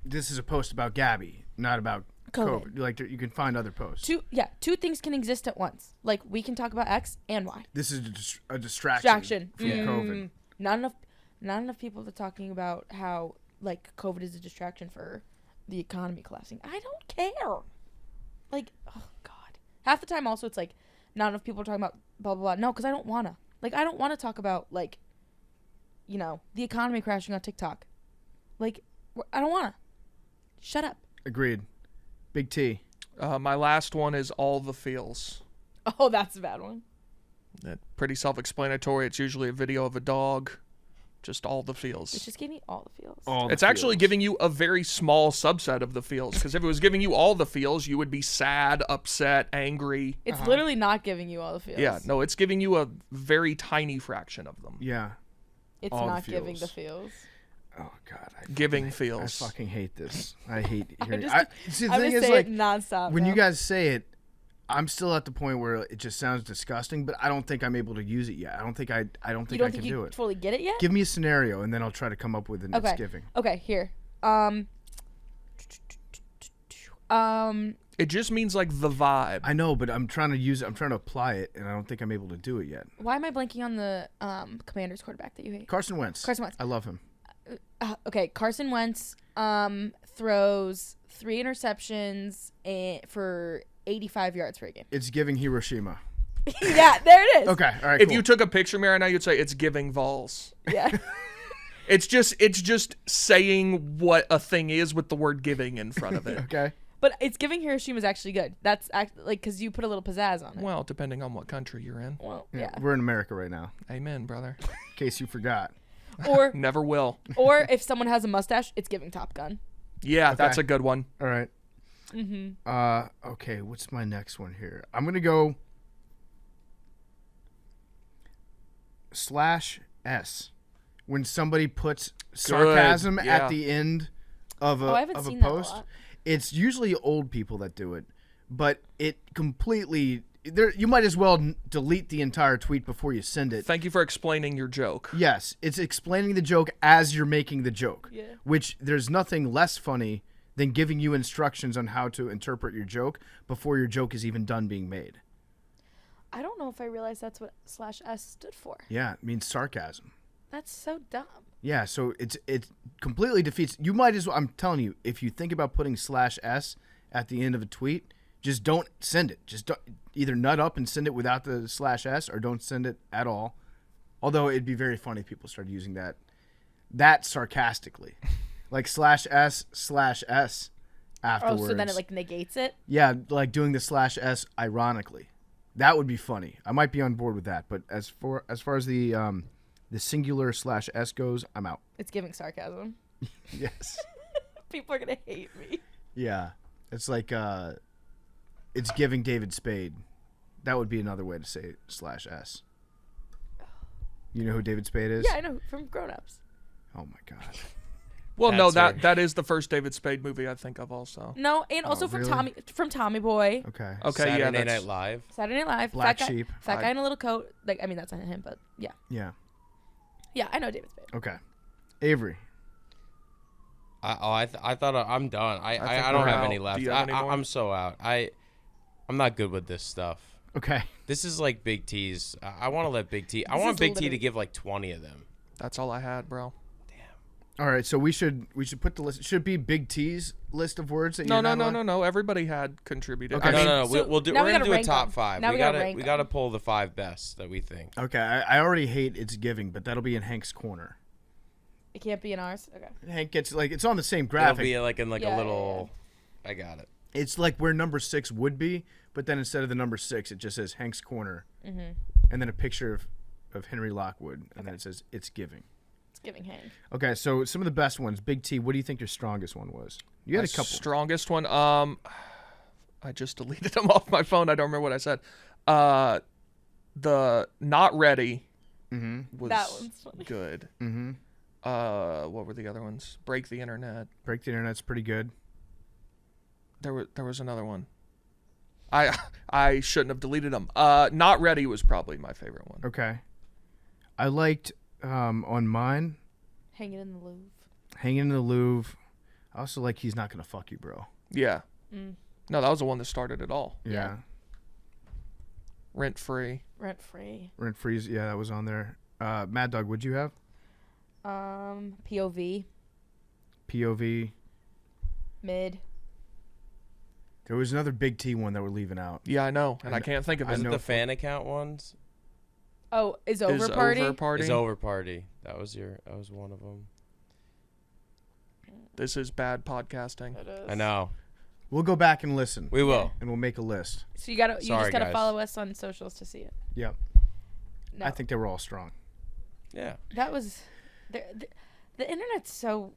S1: This is a post about Gabby, not about
S4: COVID.
S1: COVID. Like, you can find other posts.
S4: Two things can exist at once. Like, we can talk about X and Y.
S1: This is a distraction from
S3: Yeah.
S1: COVID.
S4: Not enough people are talking about how like COVID is a distraction for the economy collapsing. I don't care. Like, oh god. Half the time also it's like not enough people are talking about blah blah blah. No, because I don't wanna. Like, I don't want to talk about like, you know, the economy crashing on TikTok. Like, I don't wanna. Shut up.
S1: Agreed. Big T.
S2: My last one is all the feels.
S4: Oh, that's a bad one.
S2: Pretty self-explanatory. It's usually a video of a dog. Just all the
S4: It
S2: feels.
S4: just gave me all the feels.
S1: All the
S2: It's actually
S1: feels.
S2: giving you a very small subset of the feels. Because if it was giving you all the feels, you would be sad, upset, angry.
S4: It's literally not giving you all the feels.
S2: Yeah, no, it's giving you a very tiny fraction of them.
S1: Yeah.
S4: It's
S1: all the
S4: not giving the
S1: feels.
S4: feels.
S1: Oh God.
S2: Giving
S1: I
S2: feels.
S1: fucking hate this. I hate hearing.
S4: just-
S1: See, the
S4: I'm
S1: thing
S4: gonna
S1: is,
S4: say
S1: like,
S4: it nonstop.
S1: when
S4: bro.
S1: you guys say it, I'm still at the point where it just sounds disgusting, but I don't think I'm able to use it yet. I don't think I
S4: you
S1: can
S4: don't think
S1: do
S4: you
S1: it.
S4: fully get it yet?
S1: Give me a scenario, and then I'll try to come up with an
S4: Okay.
S1: it's giving.
S4: Okay, here.
S2: It just means like the vibe.
S1: I know, but I'm trying to use it. I'm trying to apply it, and I don't think I'm able to do it yet.
S4: Why am I blanking on the Commanders quarterback that you hate?
S1: Carson Wentz.
S4: Carson Wentz.
S1: I love him.
S4: Okay, Carson Wentz throws 3 interceptions for 85 yards per game.
S1: It's giving Hiroshima.
S4: Yeah, there it is.
S1: Okay, all right.
S2: If
S1: cool.
S2: you took a picture of me right now, you'd say it's giving vols.
S4: Yeah.
S2: It's just saying what a thing is with the word giving in front of it.
S1: Okay.
S4: But it's giving Hiroshima is actually good. That's like because you put a little pizzazz on it.
S2: Well, depending on what country you're in.
S4: Well,
S1: Yeah,
S4: yeah.
S1: we're in America right now.
S2: Amen, brother.
S1: In case you forgot.
S4: Or
S2: Never will.
S4: or if someone has a mustache, it's giving Top Gun.
S2: Yeah, that's
S1: Okay.
S2: a good one.
S1: All right. Okay, what's my next one here? I'm gonna go /S. When somebody puts sarcasm
S2: yeah.
S1: at the end of
S4: I
S1: a
S4: haven't
S1: of a
S4: seen that a
S1: post,
S4: lot.
S1: it's usually old people that do it, but it completely. There, you might as well delete the entire tweet before you send it.
S2: Thank you for explaining your joke.
S1: Yes, it's explaining the joke as you're making the joke.
S4: Yeah.
S1: Which there's nothing less funny than giving you instructions on how to interpret your joke before your joke is even done being made.
S4: I don't know if I realized that's what /S stood for.
S1: Yeah, it means sarcasm.
S4: That's so dumb.
S1: Yeah, so it completely defeats. You might as well. I'm telling you, if you think about putting /S at the end of a tweet, just don't send it. Just don't, either nut up and send it without the /S, or don't send it at all. Although it'd be very funny if people started using that sarcastically, like /S afterwards.
S4: Oh, so then it like negates it?
S1: Yeah, like doing the /S ironically. That would be funny. I might be on board with that. But as far as the singular /S goes, I'm out.
S4: It's giving sarcasm.
S1: Yes.
S4: People are gonna hate me.
S1: Yeah. It's like it's giving David Spade. That would be another way to say /S. You know who David Spade is?
S4: Yeah, I know from Grown Ups.
S1: Oh my God.
S2: Well, no,
S3: That's
S2: that is the first David Spade movie I think of also.
S4: No, and also
S1: really?
S4: from Tommy Boy,
S1: Okay.
S2: Okay,
S3: Saturday
S2: yeah,
S3: Night
S2: that's,
S3: Live.
S4: Saturday Night Live,
S1: Black
S4: fat guy,
S1: Sheep.
S4: fat guy in a little coat. Like, I mean, that's not him, but yeah,
S1: Yeah.
S4: I know David Spade.
S1: Okay. Avery.
S3: I thought I'm done.
S2: think
S3: I don't
S2: we're
S3: have
S2: out.
S3: any left.
S2: Do you have any more?
S3: I'm so out. I'm not good with this stuff.
S1: Okay.
S3: This is like Big T's. I want to let Big T. I
S4: This
S3: want
S4: is
S3: Big T to
S4: literally-
S3: give like 20 of them.
S2: that's all I had, bro.
S1: All right. So we should put the list. Should it be Big T's list of words that
S2: No,
S1: you're
S2: no,
S1: not
S2: no,
S1: on?
S2: no, no. Everybody had contributed.
S1: Okay.
S2: I mean,
S3: No.
S4: So
S3: We'll do.
S4: now
S3: We're
S4: we
S3: gonna
S4: gotta
S3: do a
S4: rank
S3: top
S4: them.
S3: 5.
S4: Now we gotta rank
S3: we gotta
S4: them.
S3: pull the 5 best that we think.
S1: Okay. I already hate It's Giving, but that'll be in Hank's corner.
S4: It can't be in ours. Okay.
S1: Hank gets like it's on the same
S3: It'll
S1: graphic.
S3: be like in like
S4: Yeah,
S3: a little. I got it.
S1: It's like where number 6 would be, but then instead of the number 6, it just says Hank's Corner, and then a picture of Henry Lockwood, and then it says It's Giving.
S4: It's giving Hank.
S1: Okay, so some of the best ones. Big T, what do you think your strongest one was? You had
S2: my
S1: a couple.
S2: strongest one. I just deleted them off my phone. I don't remember what I said. The Not Ready was
S4: That one's funny.
S2: good.
S1: Mm-hmm.
S2: What were the other ones? Break the Internet.
S1: Break the Internet's pretty good.
S2: There was another one. I shouldn't have deleted them. Not Ready was probably my favorite one.
S1: Okay. I liked on mine,
S4: Hanging in the Louvre.
S1: Hanging in the Louvre. I also like He's Not Gonna Fuck You, Bro.
S2: Yeah. No, that was the one that started it all.
S1: Yeah.
S2: Rent Free.
S4: Rent Free.
S1: Rent Freeze, yeah, that was on there. Mad Dog, what'd you have?
S4: POV.
S1: POV.
S4: Mid.
S1: There was another Big T one that we're leaving out.
S2: Yeah, I know, and I can't think of
S1: I
S3: Is
S2: it.
S3: it
S1: know
S3: the
S1: for-
S3: fan account ones?
S4: Oh, is over
S2: Is
S4: party?
S2: Over Party.
S3: Is over party. That was one of them.
S2: This is bad podcasting.
S4: It is.
S3: I know.
S1: We'll go back and listen.
S3: We will.
S1: And we'll make a list.
S4: So you just
S3: Sorry,
S4: gotta
S3: guys.
S4: follow us on socials to see it.
S1: Yep.
S4: No,
S1: I think they were all strong.
S3: Yeah.
S4: that was the internet's so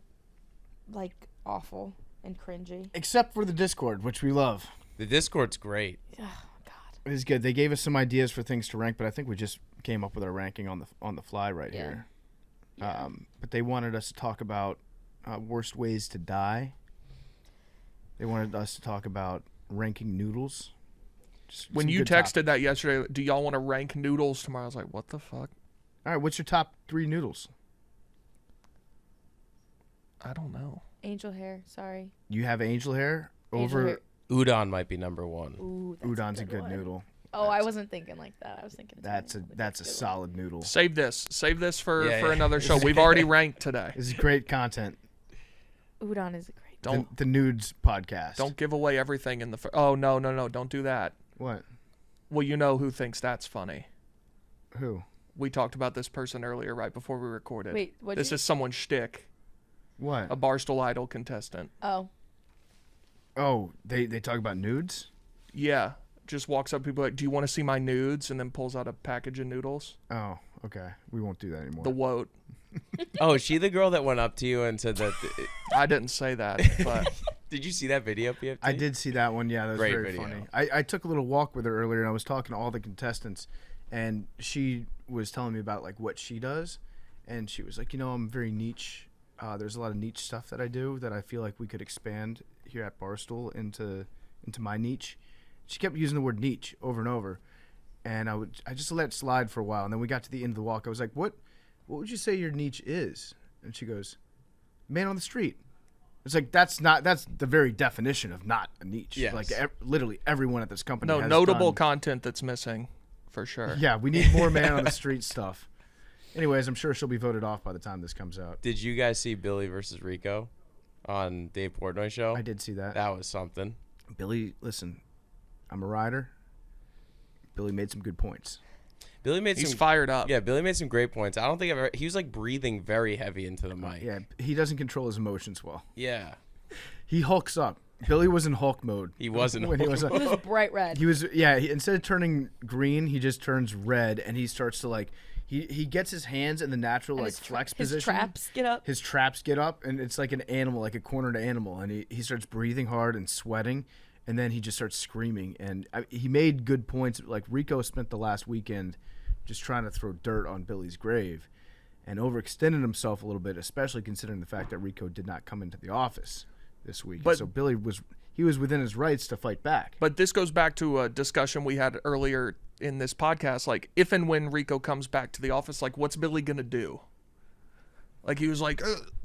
S4: like awful and cringy.
S1: Except for the Discord, which we love.
S3: The Discord's great.
S4: Oh God.
S1: It is good. They gave us some ideas for things to rank, but I think we just came up with our ranking on the fly right
S4: Yeah.
S1: here.
S4: Yeah.
S1: But they wanted us to talk about worst ways to die. They wanted us to talk about ranking noodles. Just
S2: When
S1: some
S2: you
S1: good
S2: texted
S1: topics.
S2: that yesterday, do y'all want to rank noodles tomorrow? I was like, what the fuck?
S1: All right, what's your top 3 noodles?
S2: I don't know.
S4: Angel hair. Sorry.
S1: You have angel hair
S4: Angel
S1: over
S4: hair.
S3: Udon might be number 1.
S4: Ooh, that's
S1: udon's a good
S4: one.
S1: noodle.
S4: Oh, I wasn't thinking like that. I was thinking.
S1: That's a
S4: Italian.
S1: that's a
S4: good one.
S1: solid noodle.
S2: Save this. Save this for
S3: Yeah, yeah.
S2: another show. We've already ranked today.
S1: This is great content.
S4: Udon is a great.
S2: Don't
S1: The Nudes podcast.
S2: don't give away everything in the. Oh no, don't do that.
S1: What?
S2: Well, you know who thinks that's funny.
S1: Who?
S2: We talked about this person earlier, right before we recorded.
S4: Wait, what?
S2: This is someone's shtick.
S1: What?
S2: A Barstool Idol contestant.
S4: Oh,
S1: Oh, they talk about nudes?
S2: Yeah, just walks up to people like, "Do you want to see my nudes?" and then pulls out a package of noodles.
S1: Oh, okay. We won't do that anymore.
S2: The woat.
S3: Oh, is she the girl that went up to you and said that?
S2: I didn't say that, but
S3: Did you see that video, PFT?
S1: I did see that one. Yeah, that was
S3: Great
S1: very
S3: video.
S1: funny. I took a little walk with her earlier, and I was talking to all the contestants, and she was telling me about like what she does, and she was like, I'm very niche. There's a lot of niche stuff that I do that I feel like we could expand here at Barstool into my niche. She kept using the word niche over and over, and I just let it slide for a while, and then we got to the end of the walk. I was like, what would you say your niche is? And she goes, man on the street. It's like that's the very definition of not a niche.
S3: Yes.
S1: Like literally everyone at this company
S2: No,
S1: has
S2: notable
S1: done-
S2: content that's missing, for sure.
S1: Yeah, we need more man on the street stuff. Anyways, I'm sure she'll be voted off by the time this comes out.
S3: Did you guys see Billy versus Rico on Dave Portnoy's show?
S1: I did see that.
S3: That was something.
S1: Billy, listen, I'm a rider. Billy made some good points.
S3: Billy made
S2: He's
S3: some
S2: fired up.
S3: Yeah, Billy made some great points. I don't think I've ever. He was like breathing very heavy into the mic.
S1: Yeah, he doesn't control his emotions well.
S3: Yeah.
S1: He hulks up. Billy was in Hulk mode.
S3: He wasn't.
S1: When he was
S4: It was bright red.
S1: He was, instead of turning green, he just turns red, and he starts to like, he gets his hands in the natural
S4: And
S1: like
S4: his
S1: flex
S4: his
S1: position.
S4: traps get up.
S1: His traps get up, and it's like an animal, like a cornered animal, and he starts breathing hard and sweating, and then he just starts screaming, and he made good points. Like Rico spent the last weekend just trying to throw dirt on Billy's grave, and overextended himself a little bit, especially considering the fact that Rico did not come into the office this week.
S2: But-
S1: So Billy was within his rights to fight back.
S2: But this goes back to a discussion we had earlier in this podcast. Like, if and when Rico comes back to the office, like, what's Billy going to do? Like, he was like,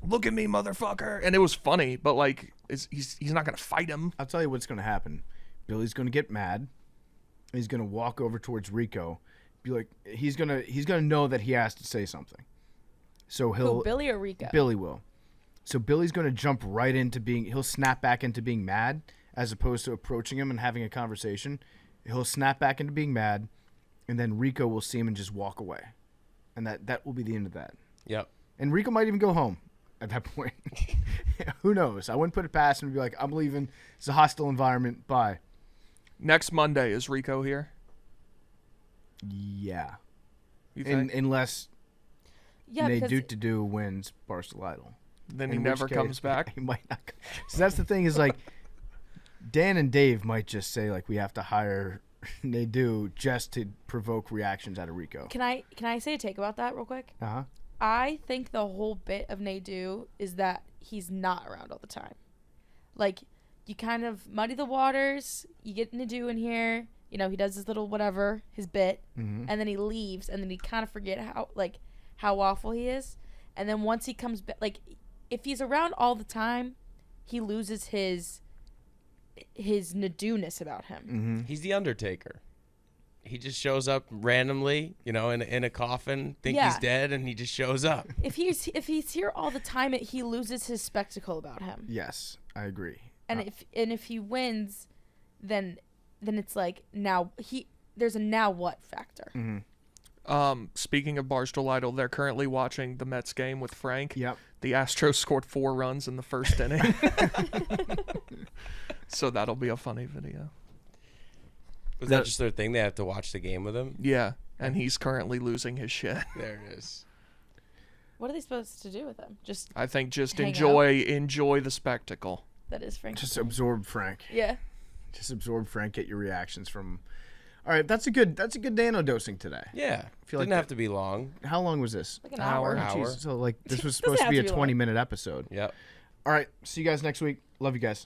S2: look at me, motherfucker. And it was funny, but, like, he's not going to fight him.
S1: I'll tell you what's going to happen. Billy's going to get mad. He's going to walk over towards Rico. Be like, he's gonna know that he has to say something. So
S4: Who, Billy or Rico?
S1: Billy will. So Billy's going to jump right into he'll snap back into being mad as opposed to approaching him and having a conversation. He'll snap back into being mad, and then Rico will see him and just walk away. And that will be the end of that.
S3: Yep.
S1: And Rico might even go home at that point. Who knows? I wouldn't put it past him to be like, I'm leaving. It's a hostile environment. Bye.
S2: Next Monday, is Rico here?
S1: Yeah.
S2: You think?
S1: Unless
S4: Yeah, because
S1: NANODOSE wins Barstool Idol.
S2: Then he
S1: In
S2: never
S1: which case,
S2: comes back?
S1: He might not. So that's the thing is like, Dan and Dave might just say like we have to hire NANODOSE just to provoke reactions out of Rico.
S4: can I say a take about that real quick?
S1: Uh huh.
S4: I think the whole bit of NANODOSE is that he's not around all the time. Like, you kind of muddy the waters. You get NANODOSE in here. He does his little whatever, his bit, and then he leaves, and then you kind of forget how awful he is. And then once he comes back, like, if he's around all the time, he loses his NANODOSE-ness about him.
S3: He's the Undertaker. He just shows up randomly, in a coffin, think
S4: Yeah.
S3: he's dead, and he just shows up.
S4: If he's here all the time, he loses his spectacle about him.
S1: Yes, I agree.
S4: And if he wins, then it's like there's a now what factor.
S2: Speaking of Barstool Idol, they're currently watching the Mets game with Frank.
S1: Yep.
S2: The Astros scored 4 runs in the first inning. So that'll be a funny video.
S3: Was that just their thing? They have to watch the game with him?
S2: Yeah, and he's currently losing his shit.
S3: There it is.
S4: What are they supposed to do with him? Just
S2: I think just
S4: Hang
S2: enjoy the spectacle.
S4: that is Frank.
S1: Just absorb Frank.
S4: Yeah.
S1: Just absorb Frank. Get your reactions from. All right, that's a good NANODOSing today.
S3: Yeah.
S1: feel like
S3: Didn't have to be long.
S1: How long was this?
S4: Like an hour.
S3: Hour.
S1: Jeez, so like this was
S4: Doesn't
S1: supposed to
S4: have
S1: be
S4: to
S1: a
S4: be long.
S1: 20-minute episode.
S3: Yep.
S1: All right, see you guys next week. Love you guys.